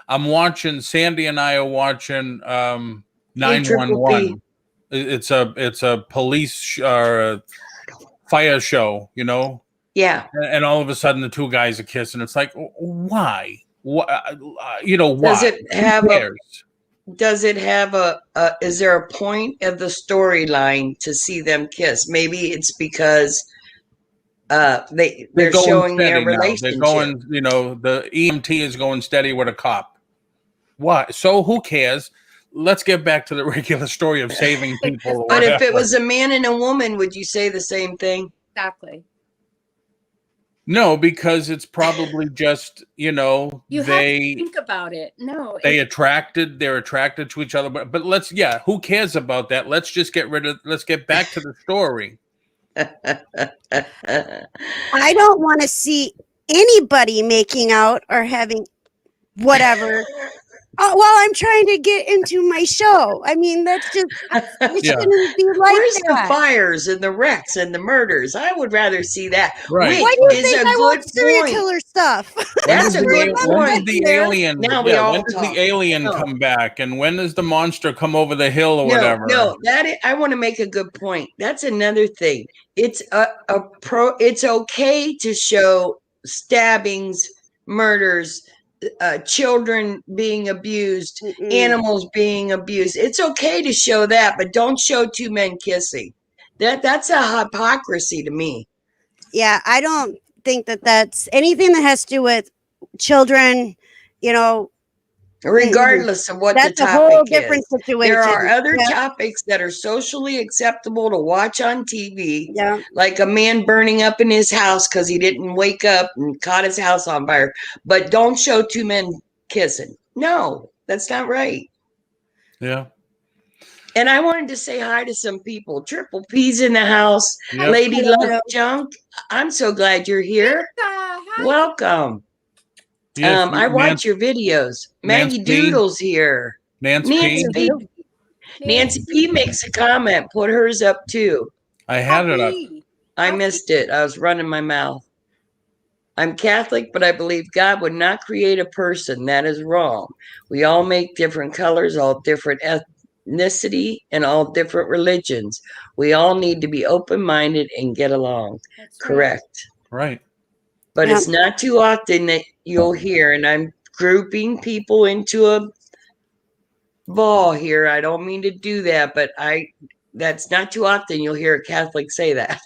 I'm watching. Sandy and I are watching 911. It's a police or fire show, you know. Yeah. And all of a sudden, the two guys are kissing. It's like, why? Why? Why? Does it have a? Is there a point of the storyline to see them kiss? Maybe it's because. They're showing their relationship. They're going, the EMT is going steady with a cop. What? So who cares? Let's get back to the regular story of saving people. But if it was a man and a woman, would you say the same thing? Exactly. No, because it's probably just, you have to think about it. No, they're attracted to each other. But who cares about that? Let's just let's get back to the story. I don't want to see anybody making out or having whatever while I'm trying to get into my show. I mean, that's just it shouldn't be like Where's that. The fires and the wrecks and the murders? I would rather see that. Right. Why do you think I want serial killer stuff? That's a good point. When does the alien? Now when does the alien come back? And when does the monster come over the hill or whatever? No, I want to make a good point. That's another thing. It's It's okay to show stabbings, murders, children being abused, animals being abused. It's okay to show that, but don't show two men kissing. That's a hypocrisy to me. Yeah, I don't think that that's anything that has to do with children, you know. Regardless of what the That's a whole topic different is. situation. There are other Yeah. topics that are socially acceptable to watch on TV, Yeah. like a man burning up in his house because he didn't wake up and caught his house on fire. But don't show two men kissing. No, that's not right. Yeah. And I wanted to say hi to some people. Triple P's in the house. Yep. Lady Hello. Luck Junk, I'm so glad you're here. Hi. Welcome. Yes, I watch your videos. Maggie Nancy P. Doodle's here. Nancy P. Nancy P makes a comment. Put hers up too. I had it up. I missed it. I was running my mouth. I'm Catholic, but I believe God would not create a person. That is wrong. We all make different colors, all different ethnicity, and all different religions. We all need to be open-minded and get along. That's Correct. Right. But Yeah. it's not too often that you'll hear, and I'm grouping people into a ball here. I don't mean to do that, but that's not too often you'll hear a Catholic say that.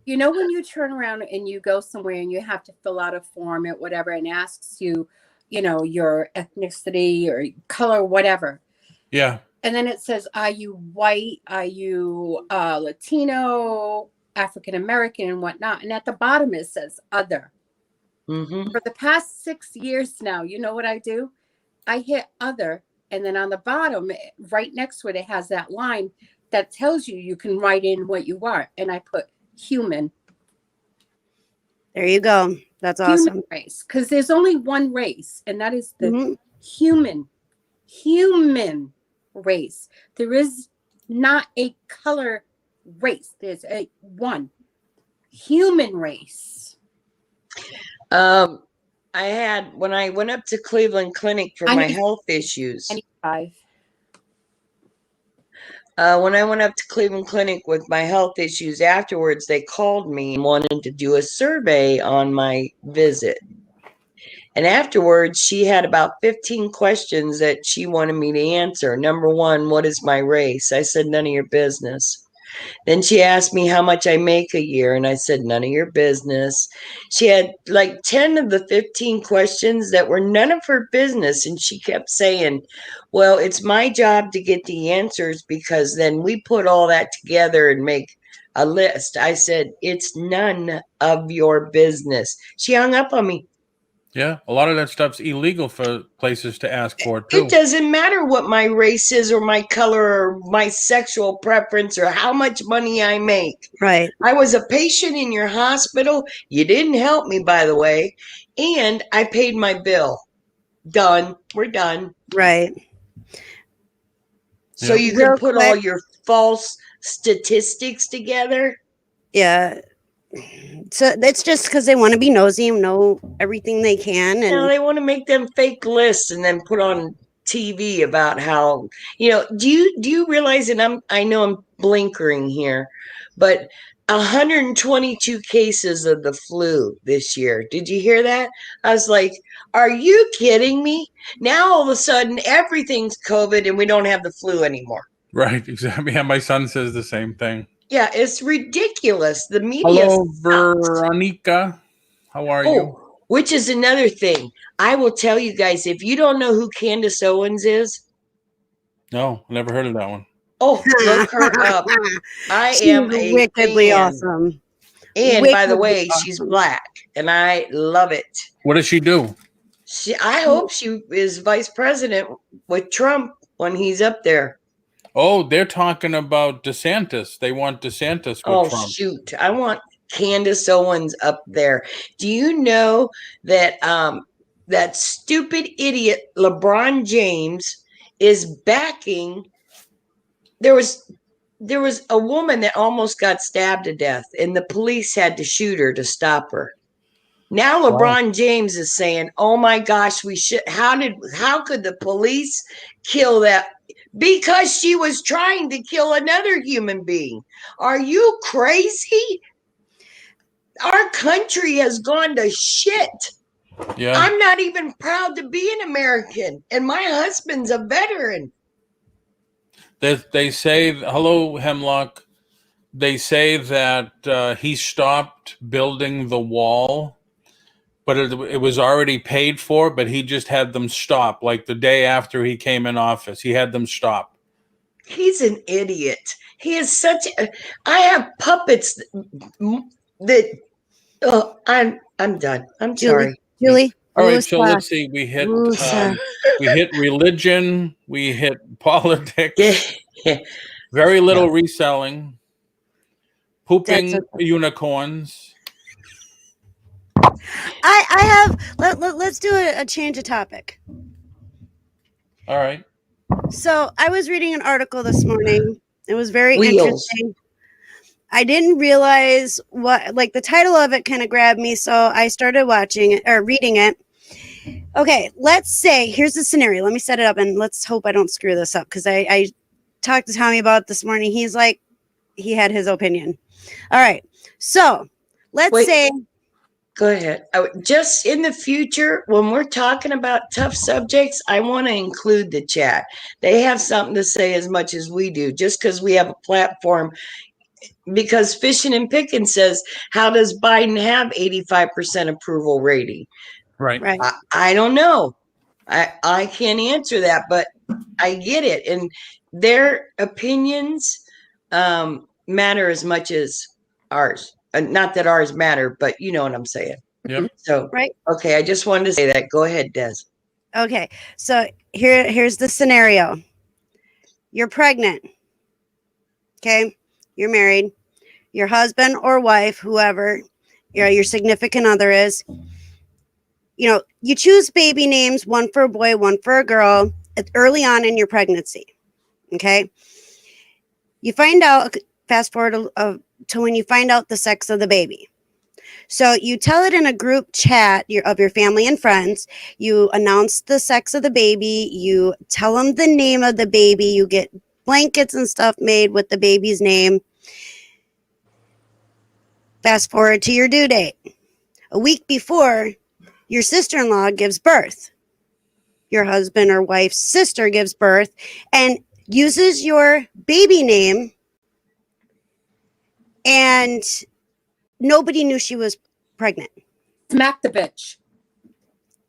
You know, when you turn around and you go somewhere and you have to fill out a form or whatever and asks you, you know, your ethnicity or color, whatever. Yeah. And then it says, are you white? Are you Latino, African American, and whatnot? And at the bottom it says other. Mm-hmm. For the past 6 years now, you know what I do? I hit other. And then on the bottom, right next to it, it has that line that tells you can write in what you are. And I put human. There you go. That's awesome. Human race. Because there's only one race, and that is the Mhm. human race. There is not a color race. There's a one human race. I had, when I went up to Cleveland Clinic for my health issues. 25. When I went up to Cleveland Clinic with my health issues afterwards, they called me and wanted to do a survey on my visit. And afterwards, she had about 15 questions that she wanted me to answer. Number one, what is my race? I said, none of your business. Then she asked me how much I make a year, and I said, none of your business. She had like 10 of the 15 questions that were none of her business, and she kept saying, well, it's my job to get the answers because then we put all that together and make a list. I said, it's none of your business. She hung up on me. Yeah. A lot of that stuff's illegal for places to ask for it, too. It doesn't matter what my race is or my color or my sexual preference or how much money I make. Right. I was a patient in your hospital. You didn't help me, by the way. And I paid my bill. Done. We're done. Right. So you can put all your false statistics together. Yeah. So it's just because they want to be nosy and know everything they can. And No, they want to make them fake lists and then put on TV about how, do you realize, and I know I'm blinkering here, but 122 cases of the flu this year. Did you hear that? I was like, are you kidding me? Now all of a sudden everything's COVID and we don't have the flu anymore. Right, exactly. Yeah, my son says the same thing. Yeah, it's ridiculous. The media. Hello, Veronica. How are you? Which is another thing. I will tell you guys, if you don't know who Candace Owens is. No, never heard of that one. Oh, look her up. I am a wickedly fan. awesome. And by the way, she's black, and I love it. What does she do? I hope she is vice president with Trump when he's up there. Oh, they're talking about DeSantis. They want DeSantis with Trump. Oh, shoot. I want Candace Owens up there. Do you know that that stupid idiot LeBron James is backing? There was a woman that almost got stabbed to death, and the police had to shoot her to stop her. Now LeBron James is saying, "Oh my gosh, we should. How could the police kill that? Because she was trying to kill another human being. Are you crazy? Our country has gone to shit." Yeah. I'm not even proud to be an American, and my husband's a veteran. They say, hello, Hemlock. They say that he stopped building the wall, but it was already paid for, but he just had them stop. Like the day after he came in office, he had them stop. He's an idiot. He is such a. I have puppets that. Oh, I'm done. I'm sorry. Julie. All right, so let's see. We hit religion. We hit politics. Yeah. Very little reselling. Pooping unicorns. I have. Let's do a change of topic. All right. So I was reading an article this morning. It was very interesting. I didn't realize like the title of it kind of grabbed me, so I started watching it or reading it. Okay, let's say here's the scenario. Let me set it up, and let's hope I don't screw this up because I talked to Tommy about it this morning. He's like, he had his opinion. All right, so let's say. Go ahead. Just in the future, when we're talking about tough subjects, I want to include the chat. They have something to say as much as we do, just because we have a platform. Because Fishing and Picking says, how does Biden have 85% approval rating? Right. I don't know. I can't answer that, but I get it. And their opinions matter as much as ours. Not that ours matter, but you know what I'm saying. Yep. So, okay, I just wanted to say that. Go ahead, Des. Okay, so here's the scenario. You're pregnant. Okay, you're married. Your husband or wife, whoever your significant other is, you choose baby names, one for a boy, one for a girl, early on in your pregnancy. Okay, you find out. Fast forward to when you find out the sex of the baby. So you tell it in a group chat of your family and friends. You announce the sex of the baby. You tell them the name of the baby. You get blankets and stuff made with the baby's name. Fast forward to your due date. A week before, your sister-in-law gives birth. Your husband or wife's sister gives birth and uses your baby name, and nobody knew she was pregnant. Smack the bitch.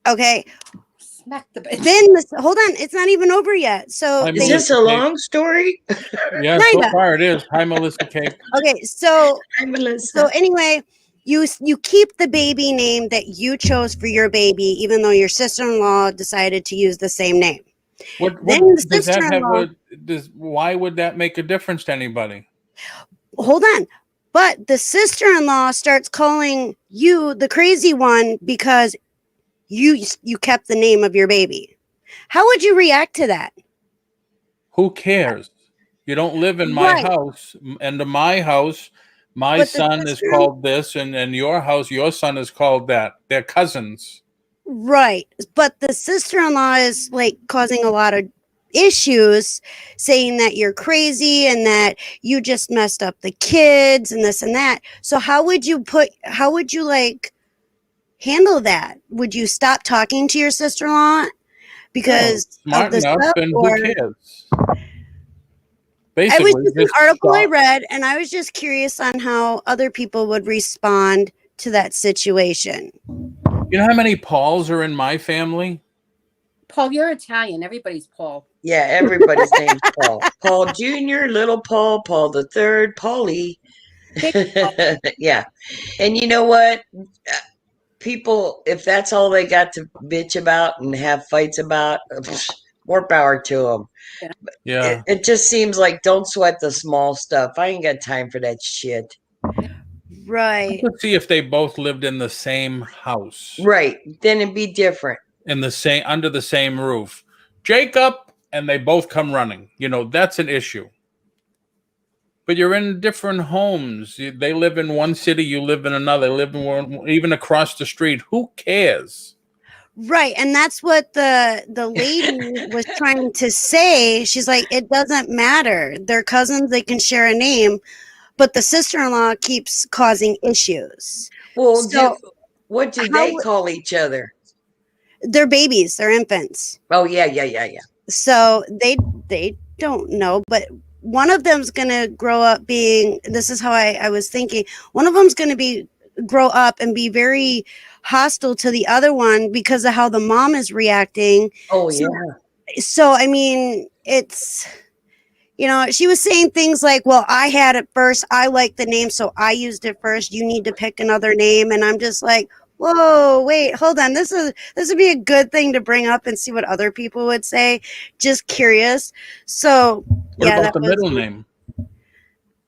Okay. Smack the bitch. Then hold on, it's not even over yet. So is this a long story? Yeah, so far it is. Hi, Melissa Cake. Okay, so hi, Melissa. So anyway, you keep the baby name that you chose for your baby, even though your sister-in-law decided to use the same name. What does that have? Why would that make a difference to anybody? Hold on. But the sister-in-law starts calling you the crazy one because you kept the name of your baby. How would you react to that? Who cares? You don't live in my house. And to my house, my son is called this, and your house, your son is called that. They're cousins. Right. But the sister-in-law is like causing a lot of issues, saying that you're crazy and that you just messed up the kids and this and that. So how would you like handle that? Would you stop talking to your sister-in-law because smart enough, and who cares? Basically, it was just an article I read, and I was just curious on how other people would respond to that situation. You know how many Pauls are in my family? Paul, you're Italian. Everybody's Paul. Yeah, everybody's name's Paul. Paul Jr., Little Paul, Paul the Third, Paulie. Yeah. And you know what? People, if that's all they got to bitch about and have fights about, more power to them. Yeah. It just seems like don't sweat the small stuff. I ain't got time for that shit. Right. Let's see if they both lived in the same house. Right. Then it'd be different. Under the same roof. Jacob, and they both come running. That's an issue. But you're in different homes. They live in one city, you live in another. They live in one, even across the street. Who cares? Right. And that's what the lady was trying to say. She's like, it doesn't matter. They're cousins. They can share a name. But the sister-in-law keeps causing issues. Well, what do they call each other? They're babies. They're infants. Oh, yeah. So they don't know, but one of them's gonna grow up being. This is how I was thinking. One of them's gonna grow up and be very hostile to the other one because of how the mom is reacting. Oh, So, yeah. So I mean, it's. She was saying things like, well, I had it first. I like the name, so I used it first. You need to pick another name. And I'm just like, whoa, wait, hold on. This would be a good thing to bring up and see what other people would say. Just curious. So, What about the middle name?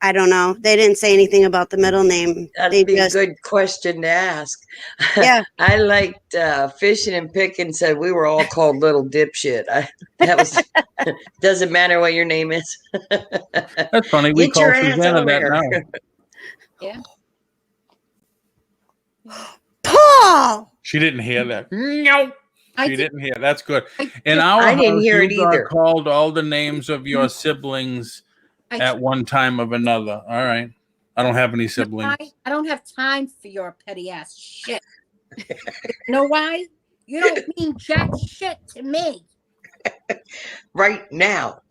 I don't know. They didn't say anything about the middle name. That'd be a good question to ask. Yeah. I liked Fishing and Picking said we were all called Little Dipshit. Doesn't matter what your name is. That's funny. We call Susana that now. Yeah. Paul! She didn't hear that. No. She didn't hear. That's good. In I our didn't house, hear it you got either. called all the names of your siblings at one time or another. All right. I don't have any siblings. I don't have time for your petty ass shit. You know why? You don't mean jack shit to me. Right now.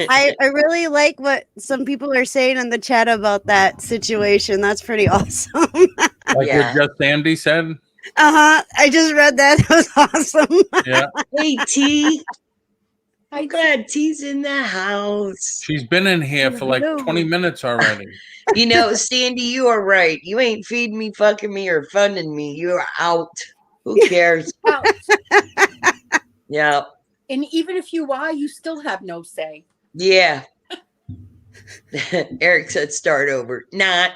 I really like what some people are saying in the chat about that situation. That's pretty awesome. Like what Just Andy said? I just read that. That was awesome. Yeah. Hey, T. I'm glad T's in the house. She's been in here for like 20 minutes already. Sandy, you are right. You ain't feeding me, fucking me, or funding me. You're out. Who cares? Yeah. And even if you are, you still have no say. Yeah. Eric said start over. Not.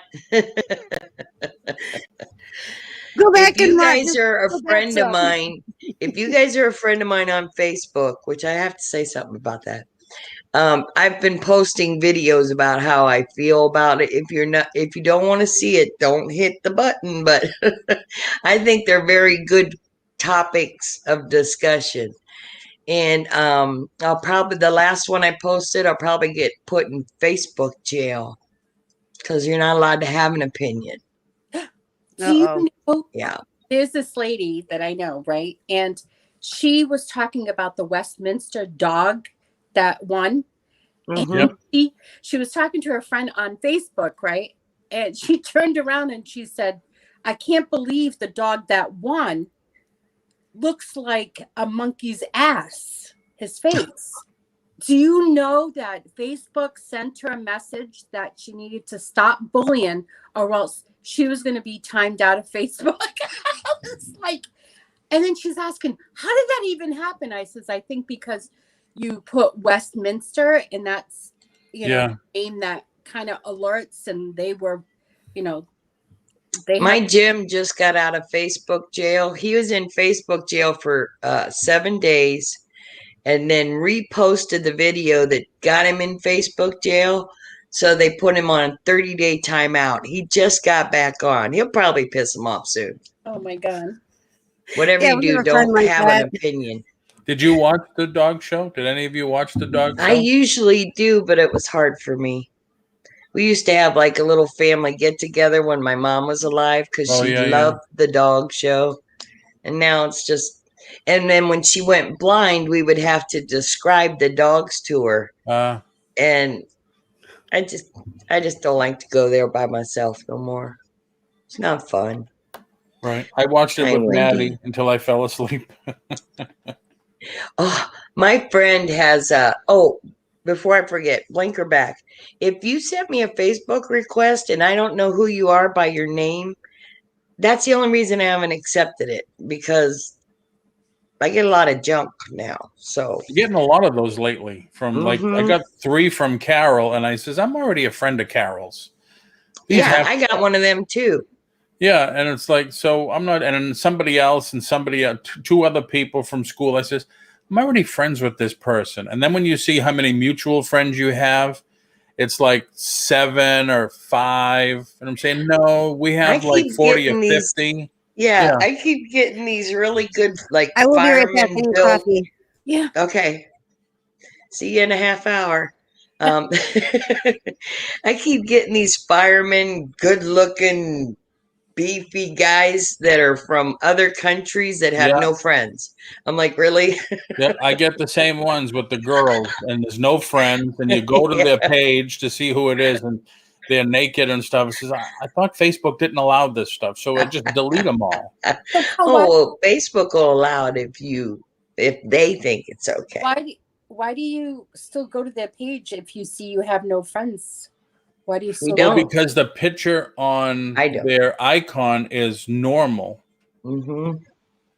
Go back if you guys are a friend of mine, if you guys are a friend of mine on Facebook, which I have to say something about that. I've been posting videos about how I feel about it. If you don't want to see it, don't hit the button. But I think they're very good topics of discussion. And I'll probably, the last one I posted, I'll probably get put in Facebook jail because you're not allowed to have an opinion. Do you know? Yeah. There's this lady that I know, right? And she was talking about the Westminster dog that won. Mm-hmm. And she was talking to her friend on Facebook, right? And she turned around and she said, I can't believe the dog that won looks like a monkey's ass, his face. Do you know that Facebook sent her a message that she needed to stop bullying or else she was going to be timed out of Facebook? It's like, and then she's asking, how did that even happen? I says, I think because you put Westminster and that's, a name that kind of alerts and they were, my Jim just got out of Facebook jail. He was in Facebook jail for 7 days and then reposted the video that got him in Facebook jail. So they put him on a 30-day timeout. He just got back on. He'll probably piss him off soon. Oh, my God. Whatever you do, don't have an opinion. Did you watch the dog show? Did any of you watch the dog show? I usually do, but it was hard for me. We used to have like a little family get together when my mom was alive because she loved the dog show. And now it's just, and then when she went blind, we would have to describe the dogs to her. And I just don't like to go there by myself no more. It's not fun. Right. I watched it with Maddie until I fell asleep. Oh, my friend has before I forget, blinker back. If you sent me a Facebook request and I don't know who you are by your name, that's the only reason I haven't accepted it because I get a lot of junk now. So I'm getting a lot of those lately from I got 3 from Carol and I says, I'm already a friend of Carol's. I got one of them too. Yeah. And it's like, so I'm not, and somebody else and 2 other people from school, I says, I'm already friends with this person. And then when you see how many mutual friends you have, it's like 7 or 5. And I'm saying, no, we have like 40 or 50. Yeah, I keep getting these really good, like, I will be right back. I need coffee. Yeah. Okay. See you in a half hour. I keep getting these firemen, good looking, beefy guys that are from other countries that have Yeah. no friends. I'm like, really? Yep, I get the same ones with the girls, and there's no friends, and you go to Yeah. their page to see who it is, and they're naked and stuff. It says, I thought Facebook didn't allow this stuff, so I just delete them all. So Oh, well, Facebook will allow it if they think it's okay. why do you still go to their page if you see you have no friends? Why do you still don't. Well, because the picture on I don't. their icon is normal. Mm-hmm.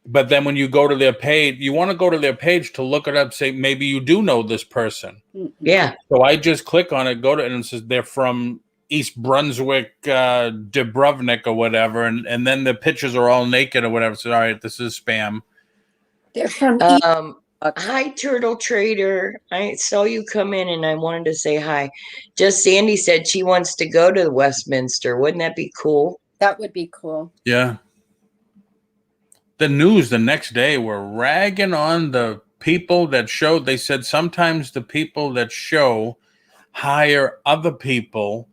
But then when you go to their page, you want to go to their page to look it up, say, maybe you do know this person. Yeah. So I just click on it, go to it, and it says they're from East Brunswick, Dubrovnik or whatever. And then the pictures are all naked or whatever. So, all right, this is spam. They're from Hi, Turtle Trader. I saw you come in and I wanted to say hi. Just Sandy said she wants to go to Westminster. Wouldn't that be cool? That would be cool. Yeah. The news the next day were ragging on the people that showed. They said sometimes the people that show hire other people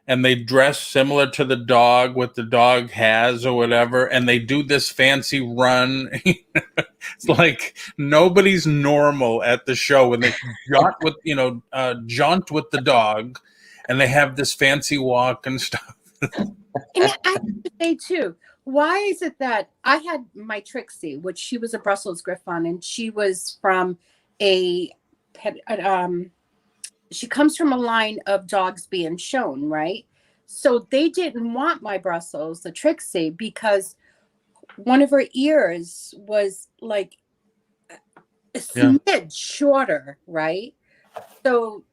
and they dress similar to the dog, what the dog has or whatever, and they do this fancy run. It's like nobody's normal at the show when they jaunt with the dog, and they have this fancy walk and stuff. And I have to say too, why is it that I had my Trixie, which she was a Brussels Griffon, and she was from she comes from a line of dogs being shown, right? So they didn't want my Brussels, the Trixie, because one of her ears was like a smidge shorter, right? So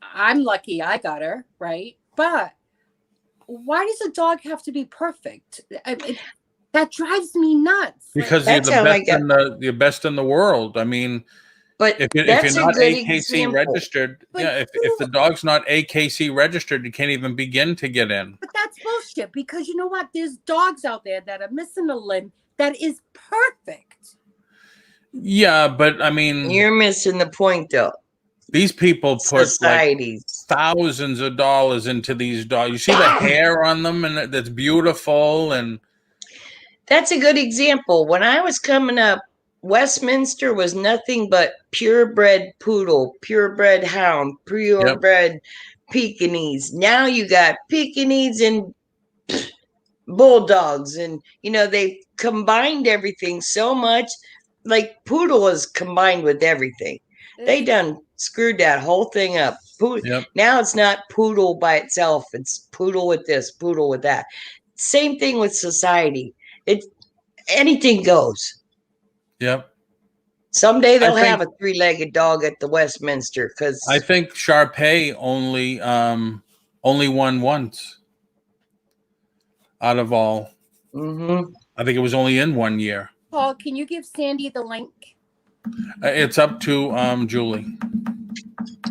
I'm lucky I got her, right? But why does a dog have to be perfect? That drives me nuts. Because you're the best in the world. I mean, but if you're not AKC registered, if the dog's not AKC registered, you can't even begin to get in. But that's bullshit, because you know what? There's dogs out there that are missing a limb that is perfect. Yeah, but I mean, you're missing the point, though. These people put like thousands of dollars into these dogs. You see the hair on them, and that's beautiful. And that's a good example. When I was coming up, Westminster was nothing but purebred poodle, purebred hound, purebred Pekingese. Now you got Pekingese and bulldogs, and they've combined everything so much. Like poodle is combined with everything. They done screwed that whole thing up. Now it's not poodle by itself. It's poodle with this, poodle with that. Same thing with society. Anything goes. Yep. Someday they'll have a three-legged dog at the Westminster, because I think Sharpay only won once out of all. Mm-hmm. I think it was only in 1 year. Paul, can you give Sandy the link? It's up to Julie.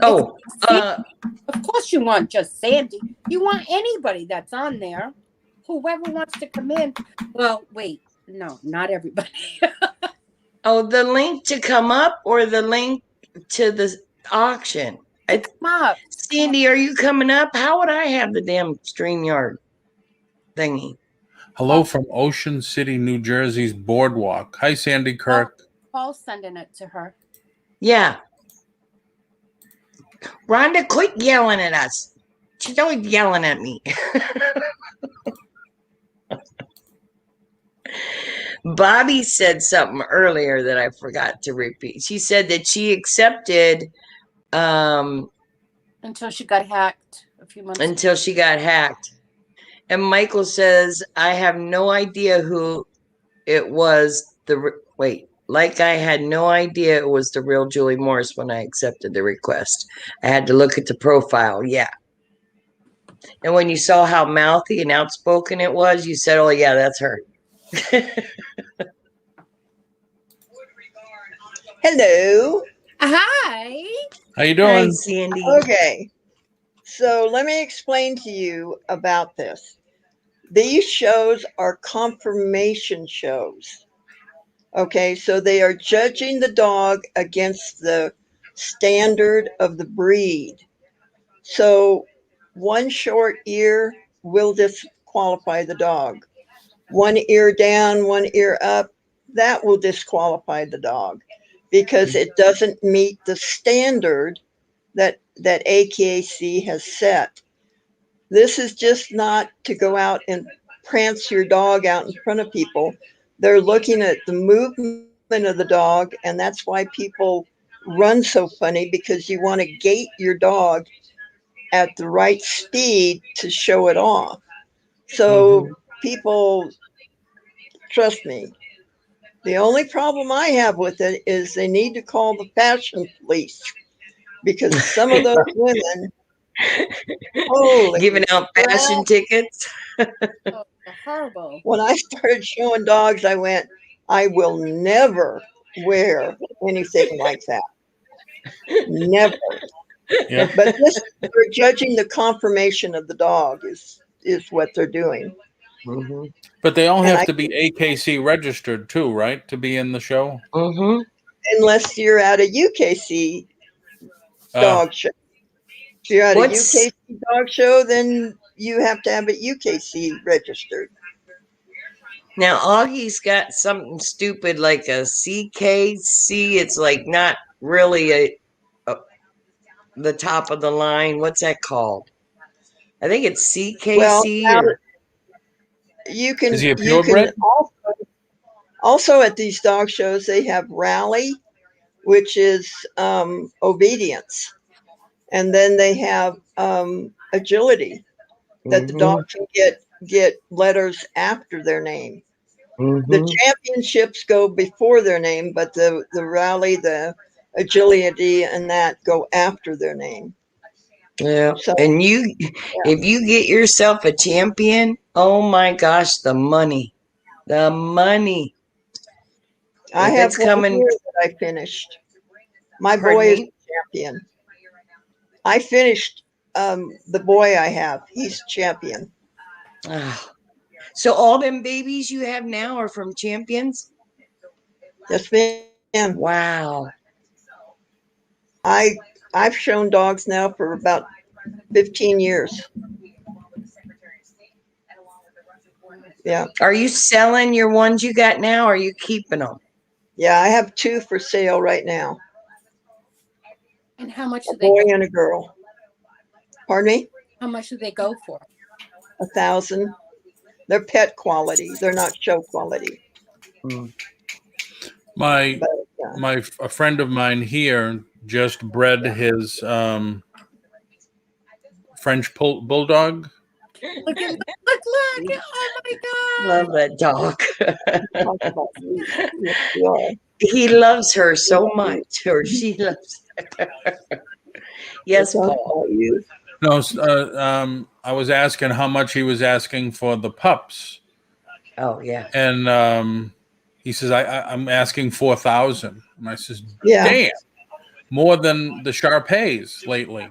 Oh, of course you want just Sandy. You want anybody that's on there. Whoever wants to come in. Well, wait. No, not everybody. Oh, the link to come up or the link to the auction? Come up. Sandy, are you coming up? How would I have the damn StreamYard thingy? Hello from Ocean City, New Jersey's Boardwalk. Hi, Sandy Kirk. Paul's sending it to her. Yeah. Rhonda, quit yelling at us. She's always yelling at me. Bobby said something earlier that I forgot to repeat. She said that she accepted until she got hacked a few months until she got hacked. And Michael says, I have no idea who it was. Like I had no idea it was the real Julie Morris when I accepted the request. I had to look at the profile. Yeah. And when you saw how mouthy and outspoken it was, you said, oh, yeah, that's her. Hello. Hi. How you doing? Hi, Sandy. Okay. So let me explain to you about this. These shows are confirmation shows. Okay, so they are judging the dog against the standard of the breed. So one short ear will disqualify the dog. one ear down, one ear up, that will disqualify the dog because it doesn't meet the standard that AKC has set. This is just not to go out and prance your dog out in front of people. They're looking at the movement of the dog, and that's why people run so funny, because you want to gait your dog at the right speed to show it off. So people, trust me, the only problem I have with it is they need to call the fashion police, because some of those women, holy Giving out fashion crap. tickets. Oh, horrible. When I started showing dogs, I went, I will never wear anything like that. Never. Yeah. But this, they're judging the conformation of the dog is what they're doing. Mm-hmm. But they all And have I- to be AKC registered too, right? To be in the show? Mm-hmm. Unless you're at a UKC dog show. If you're at What's- a UKC dog show, then you have to have it UKC registered. Now, Augie's got something stupid like a CKC. It's like not really the top of the line. What's that called? I think it's CKC. Well, now or, you can, Is he a you can purebred? also at these dog shows, they have rally, which is obedience. And then they have agility, that the dog can get letters after their name. The championships go before their name, but the rally, the agility, and that go after their name. Yeah. So, And if you get yourself a champion, oh my gosh, the money. The money. I If have it's one coming- here that I finished. My Pardon boy is me? champion. I finished the boy I have. He's champion. Ah. So all them babies you have now are from champions? Yes, ma'am. Wow. I've shown dogs now for about 15 years. Yeah. Are you selling your ones you got now, or are you keeping them? Yeah, I have 2 for sale right now. And how much A do they boy go, and a girl. Pardon me? how much do they go for? 1,000. They're pet quality. They're not show quality. My But a friend of mine here just bred his French bulldog. Look at look! Oh my god! Love that dog. talk about you. Yes, you are. He loves her so much, or she loves her. Yes, Talk Paul. about you. No, I was asking how much he was asking for the pups, Oh, yeah. and he says I'm asking 4,000, and I says, Yeah. damn, more than the Shar-Peis lately.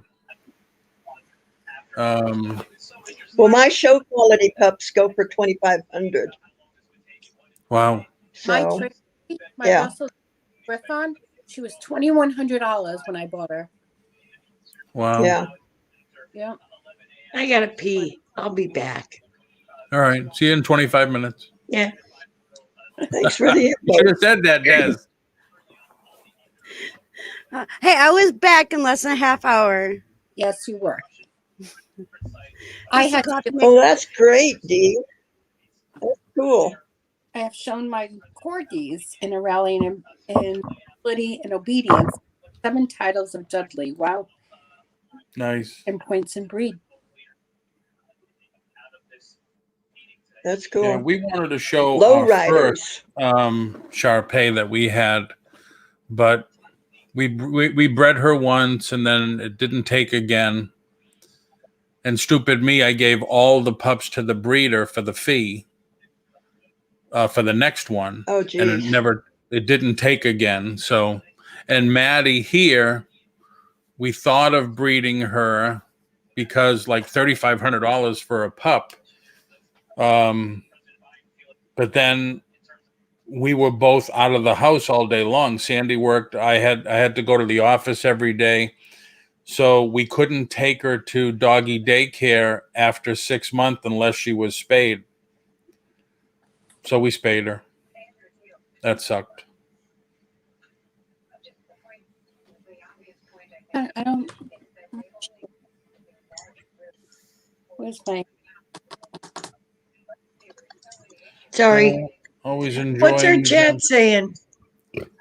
Well, my show quality pups go for 2,500. Wow. My So Tracy, my yeah. Russell Griffon, she was $2,100 when I bought her. Wow. Yeah. Yeah. I gotta pee. I'll be back. All right. See you in 25 minutes. Yeah. Thanks for the You should info. have said that, Des. Hey, I was back in less than a half hour. Yes, you were. I Just had got to, to make- Oh, that's great, Dee. That's cool. I have shown my corgis in a rally and in ability and obedience. 7 titles of Dudley. Wow. Nice. And points and breed. That's Yeah, cool. we wanted to show Low our riders. first Shar-Pei that we had, but we bred her once and then it didn't take again. And stupid me, I gave all the pups to the breeder for the fee for the next one, Oh, and geez. it didn't take again. So, and Maddie here, we thought of breeding her because like $3,500 for a pup. But then we were both out of the house all day long. Sandy worked. I had to go to the office every day. So we couldn't take her to doggy daycare after 6 months unless she was spayed. So we spayed her. That sucked. I don't. Where's my? Sorry. Always What's our enjoying chat saying?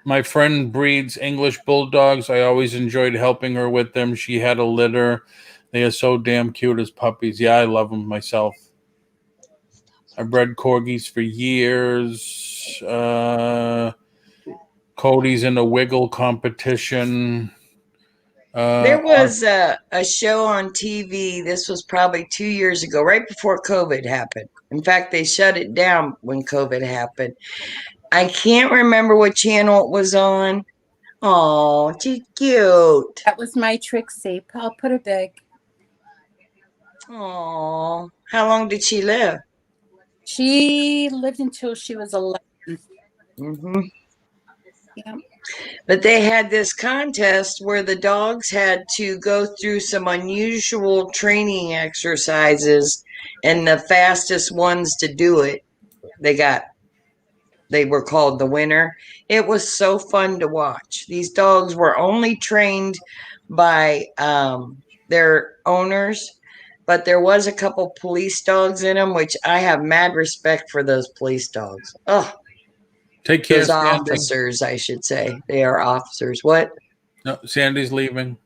My friend breeds English bulldogs. I always enjoyed helping her with them. She had a litter. They are so damn cute as puppies. Yeah, I love them myself. I bred corgis for years. Cody's in a wiggle competition. There was a show on TV. This was probably 2 years ago, right before COVID happened. In fact, they shut it down when COVID happened. I can't remember what channel it was on. Oh, she's cute. That was my Trixie. I'll put her back. Oh, how long did she live? She lived until she was 11. Mm-hmm. Yeah. But they had this contest where the dogs had to go through some unusual training exercises, and the fastest ones to do it, they were called the winner. It was so fun to watch. These dogs were only trained by their owners, but there was a couple police dogs in them, which I have mad respect for those police dogs. Oh, Take care, those Sandy. officers, I should say. They are officers. What? No, Sandy's leaving.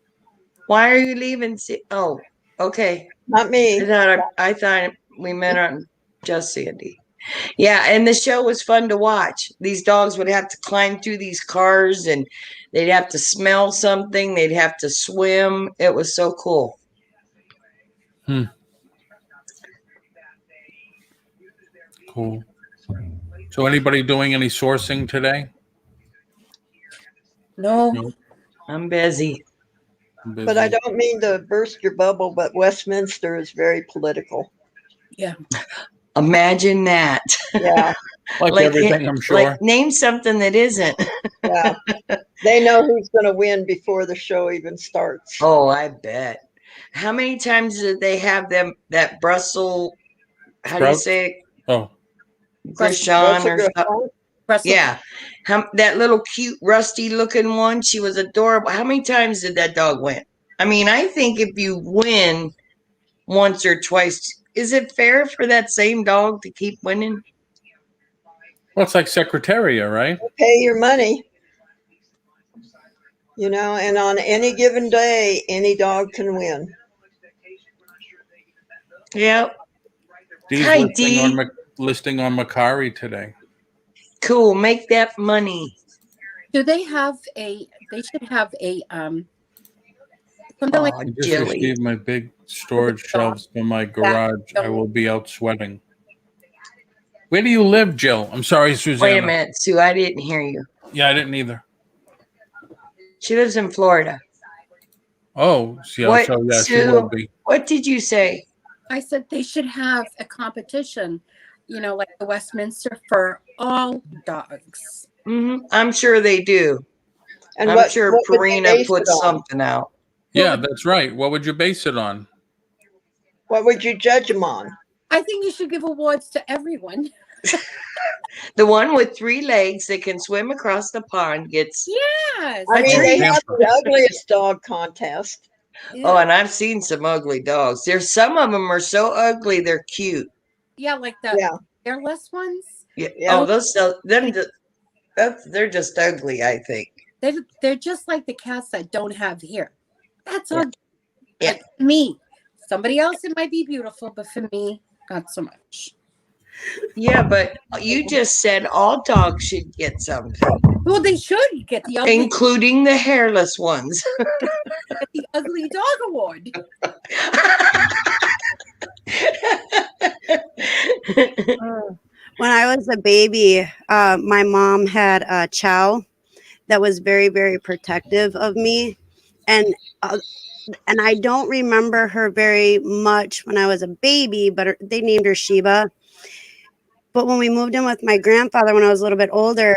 Why are you leaving? Oh, okay. Not me. I thought we met on just Sandy. Yeah, and the show was fun to watch. These dogs would have to climb through these cars, and they'd have to smell something. They'd have to swim. It was so cool. Cool. So anybody doing any sourcing today? No. No. I'm busy. But I don't mean to burst your bubble, but Westminster is very political. Yeah. Imagine that. Yeah. Like everything, I'm sure. Like, name something that isn't. Yeah. They know who's going to win before the show even starts. Oh, I bet. How many times did they have that Brussels? How do you Sprouts? say it? Oh, Grishon or Brussels- something? Russell. Yeah. That little cute, rusty looking one, she was adorable. How many times did that dog win? I mean, I think if you win once or twice, is it fair for that same dog to keep winning? well, it's like Secretaria, right? Pay your money. You know, and on any given day, any dog can win. Yep. Dee's Hi, listing Dee. on listing on Macari today. Cool. Make that money. Do they have a? They should have a something like Oh, I just Jilly. received my big storage shelves for my garage. I will be out sweating. Where do you live, Jill? I'm sorry, Susanna. Wait a minute, Sue. I didn't hear you. Yeah, I didn't either. She lives in Florida. Oh, yeah, What, so yeah, she Sue? will be. What did you say? I said they should have a competition, like the Westminster for all dogs. I'm sure they do. And I'm sure what would they Purina base put it on? something out. Yeah, that's right. What would you base it on? What would you judge them on? I think you should give awards to everyone. The one with 3 legs that can swim across the pond gets. Yes. I mean, they have Tampa. the ugliest dog contest. Oh, and I've seen some ugly dogs. There's some of them are so ugly they're cute. Yeah, like the Yeah. hairless ones. Yeah. Yeah. Oh, they're just ugly. I think. They're just like the cats that don't have hair. That's Yeah. ugly. Yeah. Like me. Somebody else it might be beautiful, but for me, not so much. Yeah, but you just said all dogs should get something, Well, they should get the including the hairless ones. ugly dog award. When I was a baby, my mom had a chow that was very, very protective of me, and I don't remember her very much when I was a baby, but they named her Sheba. But when we moved in with my grandfather when I was a little bit older,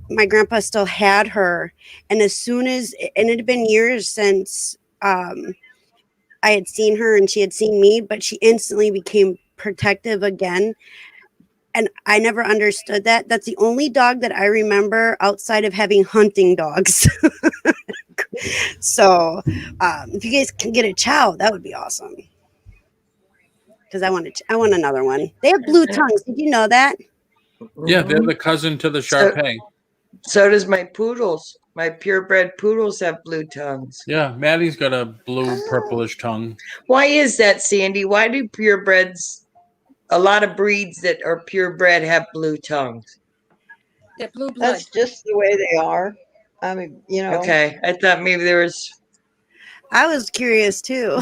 my grandpa still had her, and as soon as and it had been years since I had seen her and she had seen me, but she instantly became protective again. and I never understood that. That's the only dog that I remember outside of having hunting dogs. So, if you guys can get a chow, that would be awesome. Because I want another one. They have blue tongues. Did you know that? Yeah, they're the cousin to the So- Shar-Pei. So does my poodles. My purebred poodles have blue tongues. Yeah, Maddie's got a blue purplish tongue. Why is that, Sandy? Why do purebreds, a lot of breeds that are purebred, have blue tongues? They're blue blood. That's just the way they are. I mean, Okay, I thought maybe there was. I was curious too.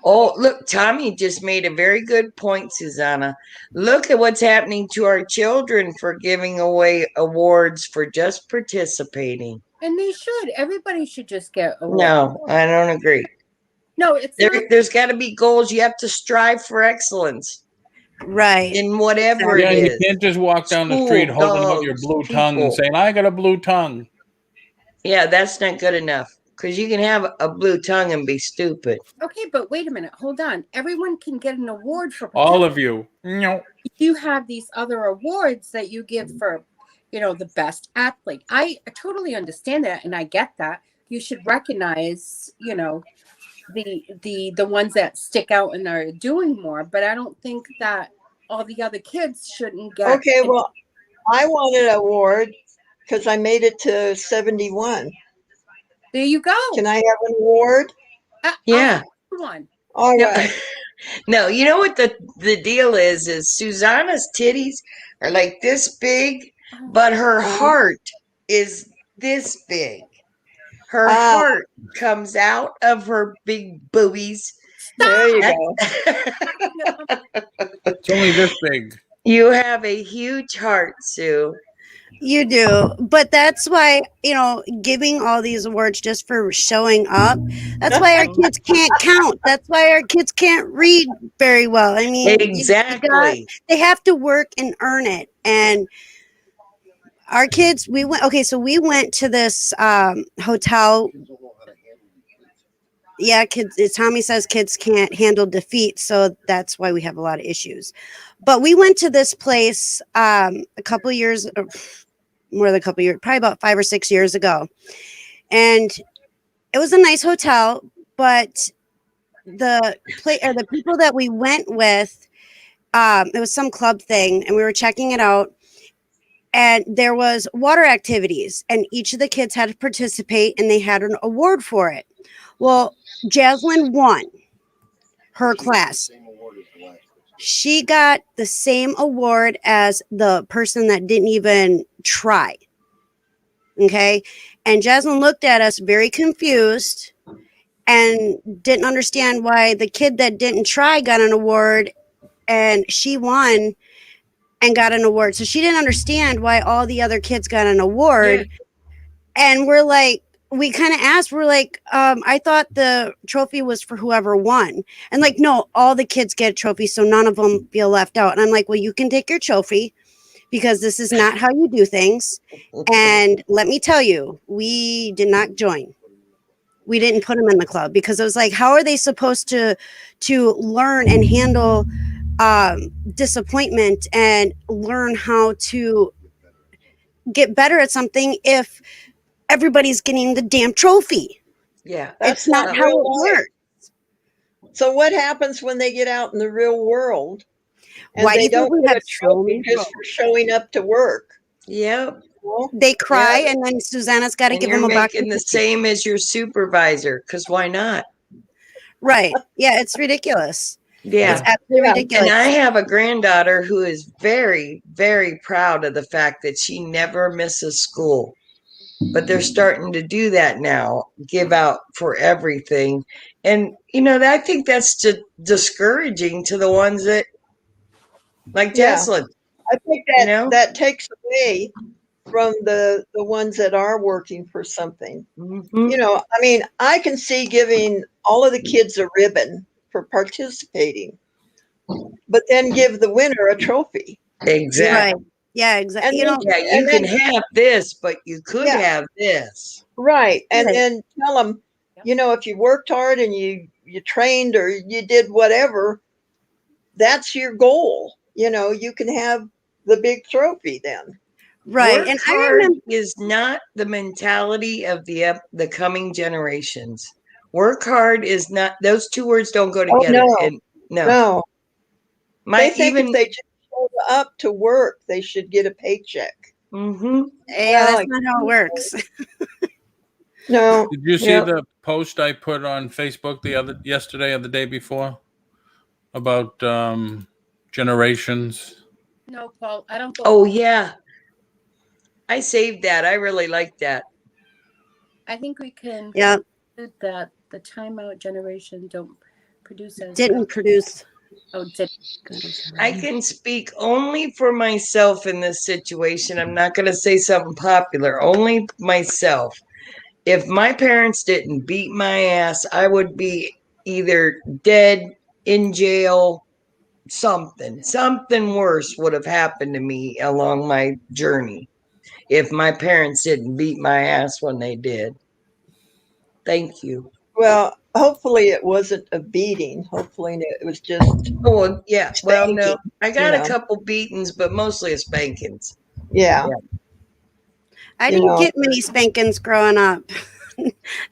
Oh, look, Tommy just made a very good point, Susana. Look at what's happening to our children for giving away awards for just participating. And they should. Everybody should just get a No, I don't agree. No, it's not. There's got to be goals. You have to strive for excellence Right. in whatever Yeah, it you is. can't just walk down the School, street holding out your dogs, blue tongue and people. saying, I got a blue tongue. Yeah, that's not good enough because you can have a blue tongue and be stupid. Okay, but wait a minute. Hold on. Everyone can get an award for All of you. No. you have these other awards that you give for, the best athlete. I totally understand that, and I get that. You should recognize, the ones that stick out and are doing more. But I don't think that all the other kids shouldn't get. Okay, well, I wanted an award because I made it to 71. There you go. Can I have an award? Yeah. One. All No, right. no, you know what the deal is Susana's titties are like this big, but her heart is this big. Her heart comes out of her big boobies. There you go. It's only this big. You have a huge heart, Sue. You do. But that's why, giving all these awards just for showing up, that's why our kids can't count. That's why our kids can't read very well. I mean, Exactly. they have to work and earn it. And our kids, we went to this hotel. Yeah, kids. Tommy says kids can't handle defeat, so that's why we have a lot of issues. But we went to this place a couple years, more than a couple years, probably about 5 or 6 years ago, and it was a nice hotel. But the people that we went with, it was some club thing, and we were checking it out. And there was water activities, and each of the kids had to participate, and they had an award for it. Well, Jaslyn won her class. She got the same award as the person that didn't even try. Okay. And Jaslyn looked at us very confused and didn't understand why the kid that didn't try got an award and she won and got an award. So she didn't understand why all the other kids got an award. Yeah. And we're like, we kind of asked, we're like, I thought the trophy was for whoever won. And like, no, all the kids get a trophy, so none of them feel left out. And I'm like, well, you can take your trophy because this is not how you do things. And let me tell you, we did not join. We didn't put them in the club because it was like, how are they supposed to learn and handle disappointment and learn how to get better at something if everybody's getting the damn trophy? Yeah. It's not how it works. So what happens when they get out in the real world and Why they do you think don't we get have a trophy just for showing up to work? Yep. They cry, and then Susana's got to give them a box. Making the same as your supervisor, because why not? Right. Yeah, it's ridiculous. Yeah. It's absolutely ridiculous. And I have a granddaughter who is very, very proud of the fact that she never misses school. But they're starting to do that now, give out for everything. And, I think that's discouraging to the ones that, like Tesla. I think that that takes away from the ones that are working for something. Mm-hmm. I can see giving all of the kids a ribbon for participating, but then give the winner a trophy. Exactly. Right. Yeah, exactly. You can have this, but you could have this. Right. And then tell them, if you worked hard and you trained or you did whatever, that's your goal. you can have the big trophy then. Right. Work And I hard remember, is not the mentality of the coming generations. Work hard is not; those two words don't go Oh, together. no, And no, no. They my think if even. they just showed up to work, they should get a paycheck. Mm-hmm. yeah, Well, that's not how it works. no, Did you see Yep. the post I put on Facebook yesterday or the day before about generations? No, Paul, I don't go. Oh yeah, I saved that. I really like that. I think we can Yeah. do that. The timeout generation don't produce as Didn't produce. Oh, did Good, I'm sorry. I can speak only for myself in this situation. I'm not going to say something popular. Only myself. If my parents didn't beat my ass, I would be either dead, in jail, something. Something worse would have happened to me along my journey if my parents didn't beat my ass when they did. Thank you. well, hopefully it wasn't a beating. Hopefully it was just Oh, yeah. Well, no, spanking, I got a know. couple beatings, but mostly a spankings. Yeah, I you didn't know. get many spankings growing up.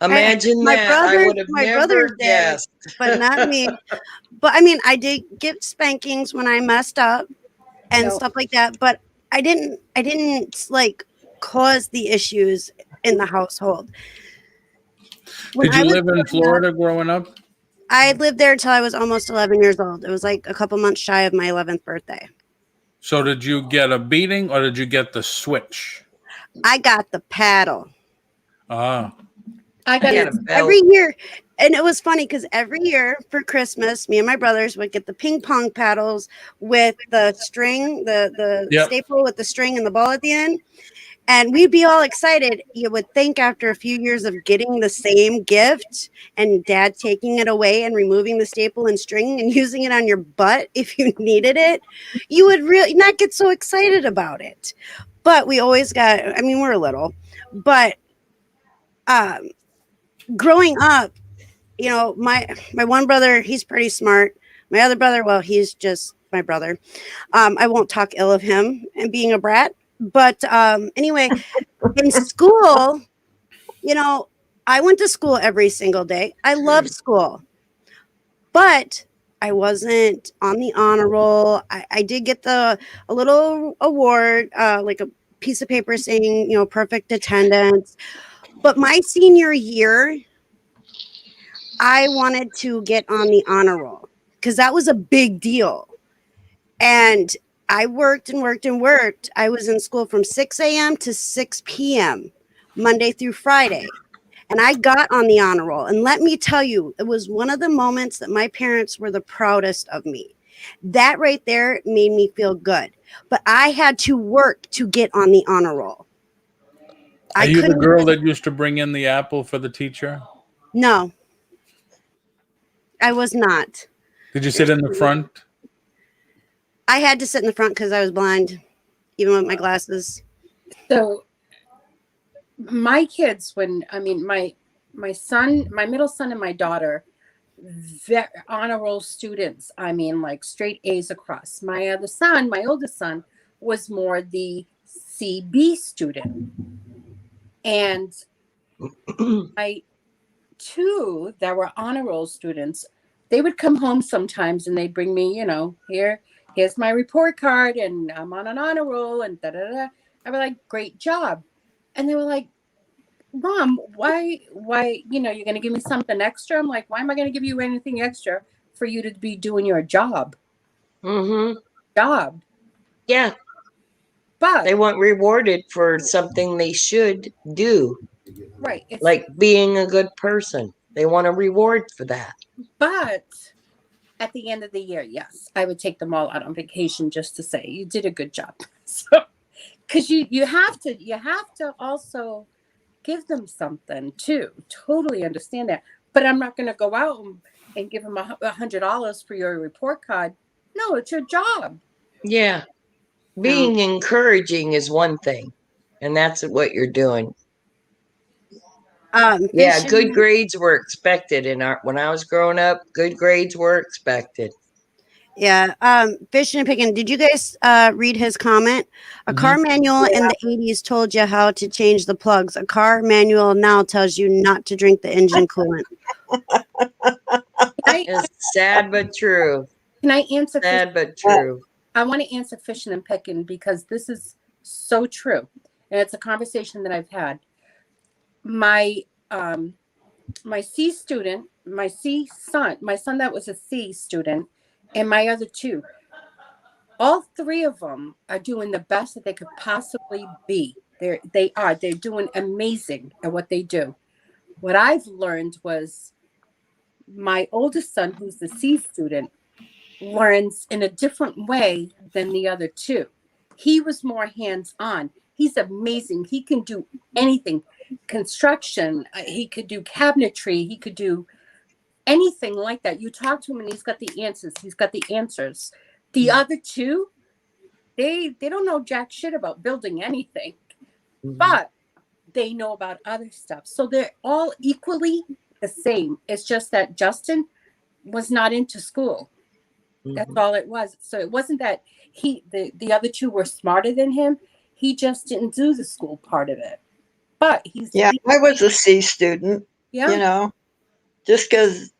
Imagine My that. I would have brothers never did, guessed. but not me. But I mean, I did get spankings when I messed up and No. stuff like that. But I didn't like cause the issues in the household. When Did I you was live in growing up, Florida growing up? I lived there until I was almost 11 years old. It was like a couple months shy of my 11th birthday. So did you get a beating or did you get the switch? I got the paddle. Ah, I got Yeah, it. Every year. And it was funny because every year for Christmas, me and my brothers would get the ping pong paddles with the string, the yep. staple with the string and the ball at the end. And we'd be all excited. You would think after a few years of getting the same gift and dad taking it away and removing the staple and string and using it on your butt if you needed it, you would really not get so excited about it. But we always got, I mean, we're little, but growing up, my one brother, he's pretty smart. My other brother, well, he's just my brother. I won't talk ill of him and being a brat. But anyway, in school, I went to school every single day. I loved school, but I wasn't on the honor roll. I did get a little award, like a piece of paper saying, perfect attendance. But my senior year, I wanted to get on the honor roll because that was a big deal. And I worked and worked and worked. I was in school from 6 a.m. to 6 p.m., Monday through Friday. And I got on the honor roll. And let me tell you, it was one of the moments that my parents were the proudest of me. That right there made me feel good. But I had to work to get on the honor roll. Are you the girl that used to bring in the apple for the teacher? No, I was not. Did you sit in the front? I had to sit in the front because I was blind, even with my glasses. So my kids, my middle son and my daughter, honor roll students. I mean, like straight A's across. My other son, my oldest son, was more the CB student. And my two that were honor roll students, they would come home sometimes and they'd bring me, here's my report card and I'm on an honor roll and da da da. I was like, great job. And they were like, Mom, why, you're going to give me something extra? I'm like, why am I going to give you anything extra for you to be doing your job? Mm-hmm. Job. Yeah. But they want rewarded for something they should do. Right. It's like being a good person. They want a reward for that. But at the end of the year, yes, I would take them all out on vacation just to say you did a good job. So, because you have to also give them something too. Totally understand that. But I'm not going to go out and give them $100 for your report card. No, it's your job. Yeah. Being encouraging is one thing, and that's what you're doing. Yeah, good grades were expected when I was growing up. Good grades were expected. Yeah. Fishing and picking. Did you guys read his comment? A car manual in the 80s told you how to change the plugs. A car manual now tells you not to drink the engine coolant. It's sad but true. Can I answer? Sad but true. I want to answer fishing and picking because this is so true, and it's a conversation that I've had. My C student, my son that was a C student, and my other two, all three of them are doing the best that they could possibly be. They're doing amazing at what they do. What I've learned was my oldest son, who's the C student, learns in a different way than the other two. He was more hands-on. He's amazing. He can do anything. Construction, he could do cabinetry, he could do anything like that. You talk to him and he's got the answers. The other two, they don't know jack shit about building anything, but they know about other stuff. So they're all equally the same. It's just that Justin was not into school. That's all it was. So it wasn't that the other two were smarter than him. He just didn't do the school part of it. But I was a C student. Yeah. You know, just because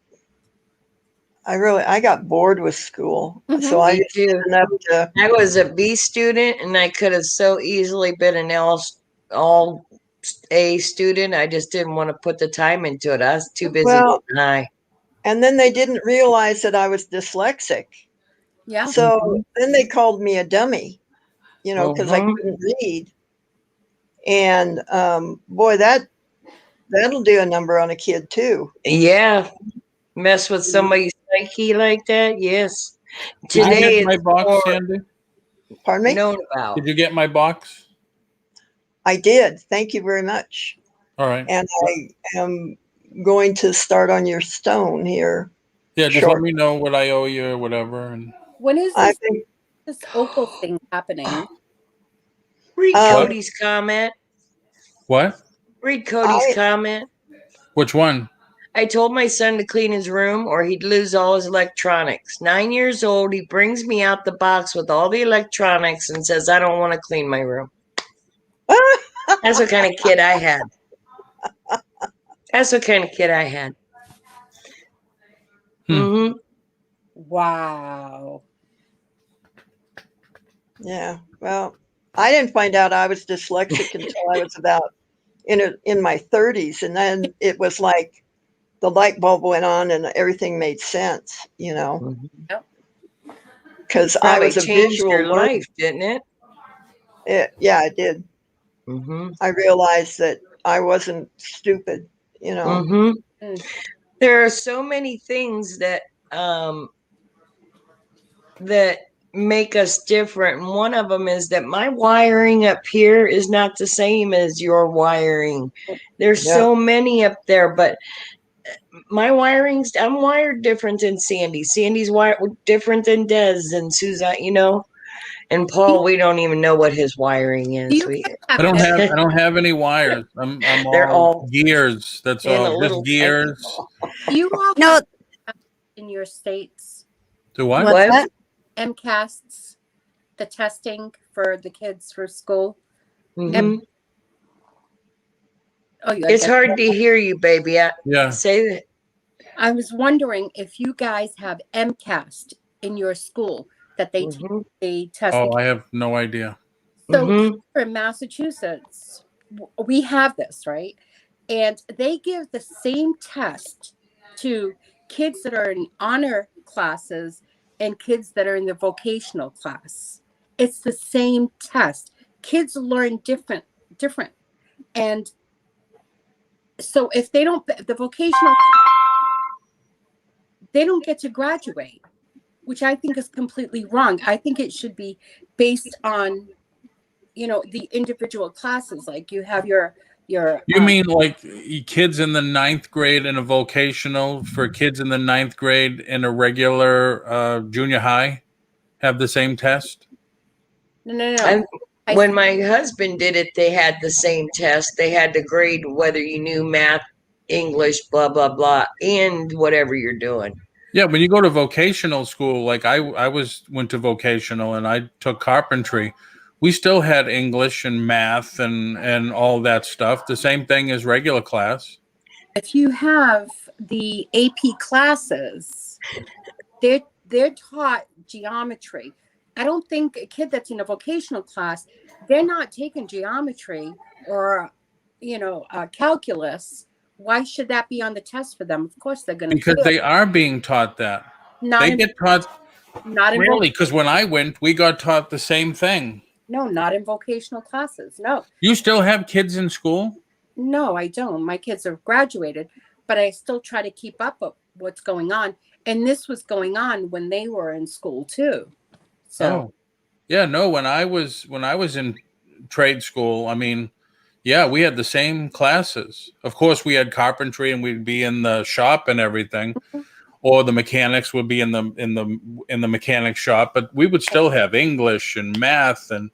I got bored with school, so I used to enough to. I was a B student, and I could have so easily been an all A student. I just didn't want to put the time into it. I was too busy getting high. And then they didn't realize that I was dyslexic. Yeah. So then they called me a dummy, you know, because I couldn't read. And boy, that'll do a number on a kid too. Yeah, mess with somebody's psyche like that. Yes. Did you Today get my box, Sandy? Pardon me? known about. Did you get my box? I did. Thank you very much. All right. And I am going to start on your stone here. Yeah, just Sure. let me know what I owe you or whatever. And When is I this, think this opal thing happening? Read Cody's comment. what? Read Cody's comment. Which one? I told my son to clean his room or he'd lose all his electronics. 9 years old, he brings me out the box with all the electronics and says, I don't want to clean my room. That's what kind of kid I had. That's what kind of kid I had. Wow. yeah. Well, I didn't find out I was dyslexic until I was about in my 30s, and then it was like the light bulb went on and everything made sense, you know. Because I was a changed visual your learner. life, didn't it? Yeah, it did. I realized that I wasn't stupid, you know. There are so many things that that make us different. And one of them is that my wiring up here is not the same as your wiring. There's so many up there, but my wiring's, I'm wired different than Sandy. Sandy's wired different than Dez and Susan, you know. And Paul, we don't even know what his wiring is. I don't have any wires. They're all gears. That's in a all. little Just gears. You all No. in your states, Do what? What's that? MCASTs, the testing for the kids for school. It's hard to hear you, baby. Yeah. Say that. I was wondering if you guys have MCAST in your school that they test. Oh, I have no idea. So for Massachusetts, we have this, right? And they give the same test to kids that are in honor classes and kids that are in the vocational class. It's the same test. Kids learn different. And so if they don't, the vocational, they don't get to graduate, which I think is completely wrong. I think it should be based on, you know, the individual classes. Like you have your. You mean like kids in the 9th grade in a vocational for kids in the 9th grade in a regular junior high have the same test? No. When my husband did it, they had the same test. They had to grade whether you knew math, English, blah, blah, blah, and whatever you're doing. Yeah, when you go to vocational school, like I went to vocational and I took carpentry. We still had English and math and all that stuff. The same thing as regular class. If you have the AP classes, they're taught geometry. I don't think a kid that's in a vocational class, they're not taking geometry or, calculus. Why should that be on the test for them? Of course they're going to Because they are being taught that. They get taught not in really, because when I went, we got taught the same thing. No, not in vocational classes. No. You still have kids in school? No, I don't. My kids have graduated, but I still try to keep up with what's going on. And this was going on when they were in school too. So yeah, no, when I was in trade school, I mean, yeah, we had the same classes. Of course, we had carpentry and we'd be in the shop and everything, or the mechanics would be in the mechanic shop, but we would still have English and math and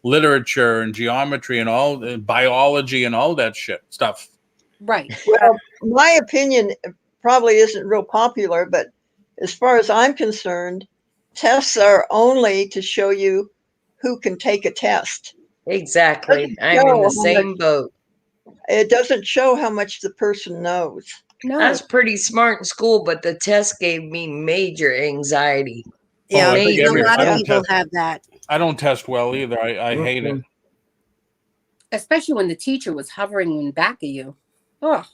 literature and geometry and all biology and all that stuff. Right. Well, my opinion probably isn't real popular, but as far as I'm concerned, tests are only to show you who can take a test. Exactly. I'm in the same boat. It doesn't show how much the person knows. No. I was pretty smart in school, but the test gave me major anxiety. Yeah, I think a lot I of don't people test- have that. I don't test well either. I hate it. Especially when the teacher was hovering in back of you. Oh,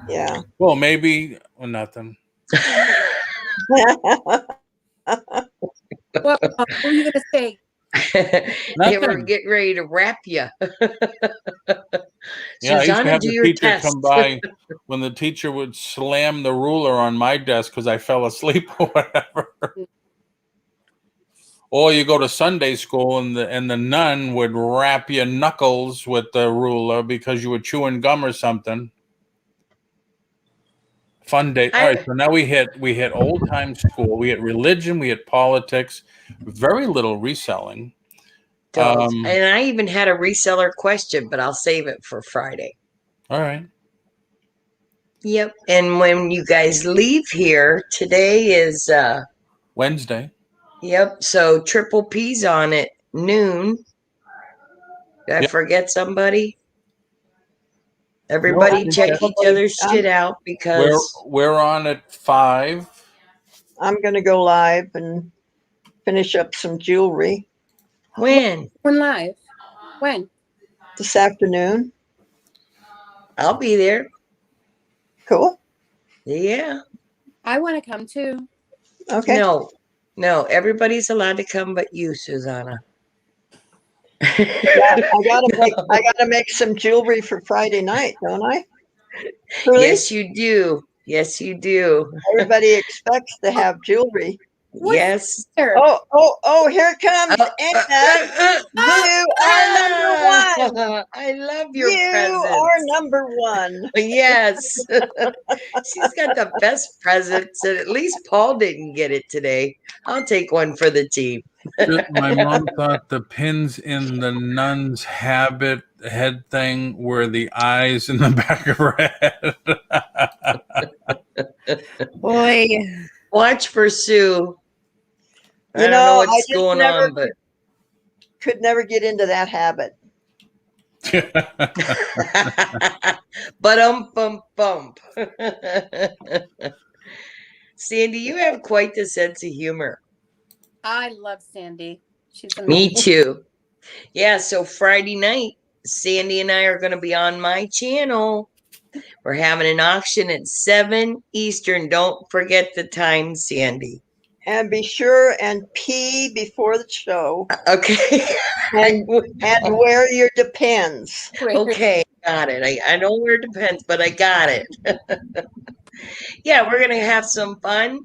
Yeah. Well, maybe nothing. well, what were you going to say? They were getting ready to wrap you. Yeah, I used to Susana, have do the your teacher test. come by when the teacher would slam the ruler on my desk because I fell asleep or whatever. Or you go to Sunday school and the nun would wrap your knuckles with the ruler because you were chewing gum or something. Fun day. All right, so now we hit old time school. We hit religion. We hit politics. Very little reselling. And I even had a reseller question, but I'll save it for Friday. All right. Yep. And when you guys leave here, today is Wednesday. Yep. So triple P's on it, noon. Did I forget somebody? Everybody check each other's shit out because we're on at 5. I'm going to go live and finish up some jewelry. When live? When? This afternoon. I'll be there. Cool. Yeah. I want to come too. Okay. No, everybody's allowed to come but you, Susana. Yeah, I gotta make some jewelry for Friday night, don't I? Really? Yes, you do. Yes, you do. Everybody expects to have jewelry. Yes. Oh, here it comes. Anna, you are number one. I love your You presents. are number one. Yes. She's got the best presents, and at least Paul didn't get it today. I'll take one for the team. My mom thought the pins in the nun's head thing were the eyes in the back of her head. Boy. Watch for Sue. I don't know, know what's going on, but could never get into that habit. Bump. Sandy, you have quite the sense of humor. I love Sandy. She's amazing. Me too. Yeah, so Friday night, Sandy and I are going to be on my channel. We're having an auction at 7 Eastern. Don't forget the time, Sandy. And be sure and pee before the show. Okay. And wear your Depends. Okay, got it. I know where it depends, but I got it. Yeah, we're going to have some fun.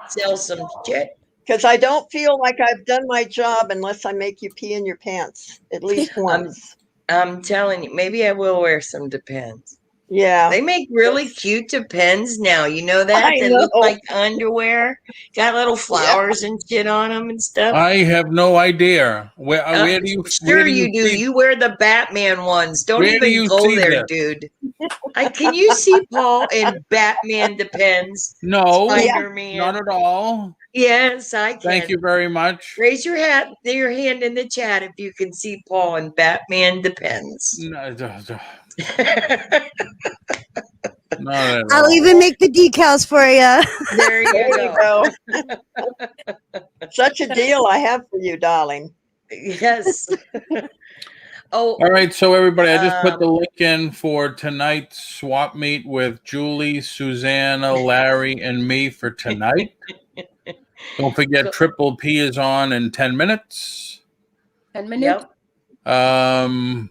Sell some shit. Because I don't feel like I've done my job unless I make you pee in your pants at least once. I'm telling you, maybe I will wear some Depends. Yeah. They make really cute Depends now. You know that? I They know. look like underwear. Got little flowers and shit on them and stuff. I have no idea. Where do you? Sure you do. You wear the Batman ones. Don't Where do even you go see there, this? dude. Can you see Paul in Batman Depends? No, Spider-Man. not at all. Yes, I can. Thank you very much. Raise your hand in the chat if you can see Paul in Batman Depends. No, not at I'll all. even make the decals for you. There you go. Such a deal I have for you, darling. Yes. Oh, All right, so everybody, I just put the link in for tonight's swap meet with Julie, Susana, Larry, and me for tonight. Don't forget, Triple P is on in 10 minutes. 10 minutes. yep. And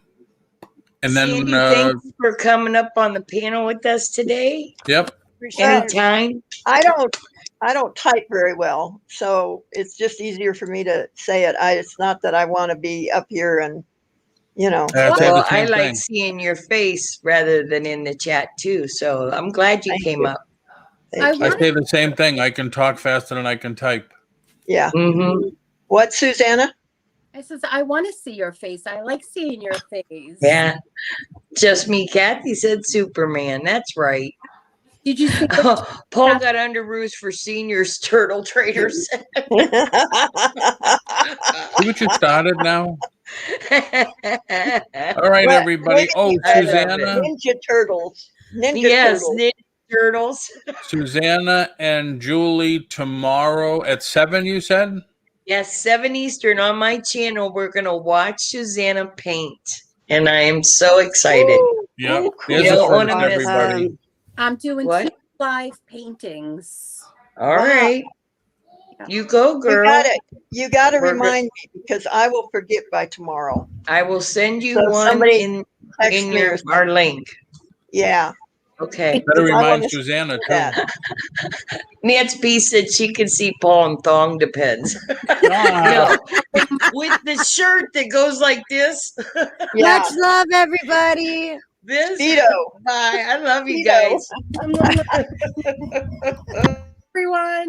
Sandy, then, thanks for coming up on the panel with us today. yep. Anytime. I don't type very well, so it's just easier for me to say it. It's not that I want to be up here and, you know. I say Well, the I same like thing. seeing your face rather than in the chat too. So I'm glad you Thank came you. up. Thank I you. say the same thing. I can talk faster than I can type. Yeah. Mm-hmm. What, Susanna? I says, I want to see your face. I like seeing your face. Yeah. Just me. Kathy said Superman. That's right. Did you see? Paul got Underoos for seniors turtle traders. See what you started now? All right, What? everybody. Oh, I love Susanna. Ninja Turtles. Yes, Turtles. Ninja Turtles. Susanna and Julie tomorrow at 7, you said? Yes, 7 Eastern on my channel. We're going to watch Susana paint. And I am so excited. Yep. Ooh, There's You a don't want first, to miss everybody. I'm doing What? 2 live paintings. All Wow. right. You go, You girl. got it. You got to We're good. remind me because I will forget by tomorrow. I will send you So one somebody in Text me or our link. Yeah. Okay. Better I remind wanna see Susanna, too. that. Nancy B said she can see Paul in thong depends. Ah, No, with the shirt that goes like this. Yeah. Much love, everybody. This. Speedo. Bye. I love you Speedo. guys. Everyone.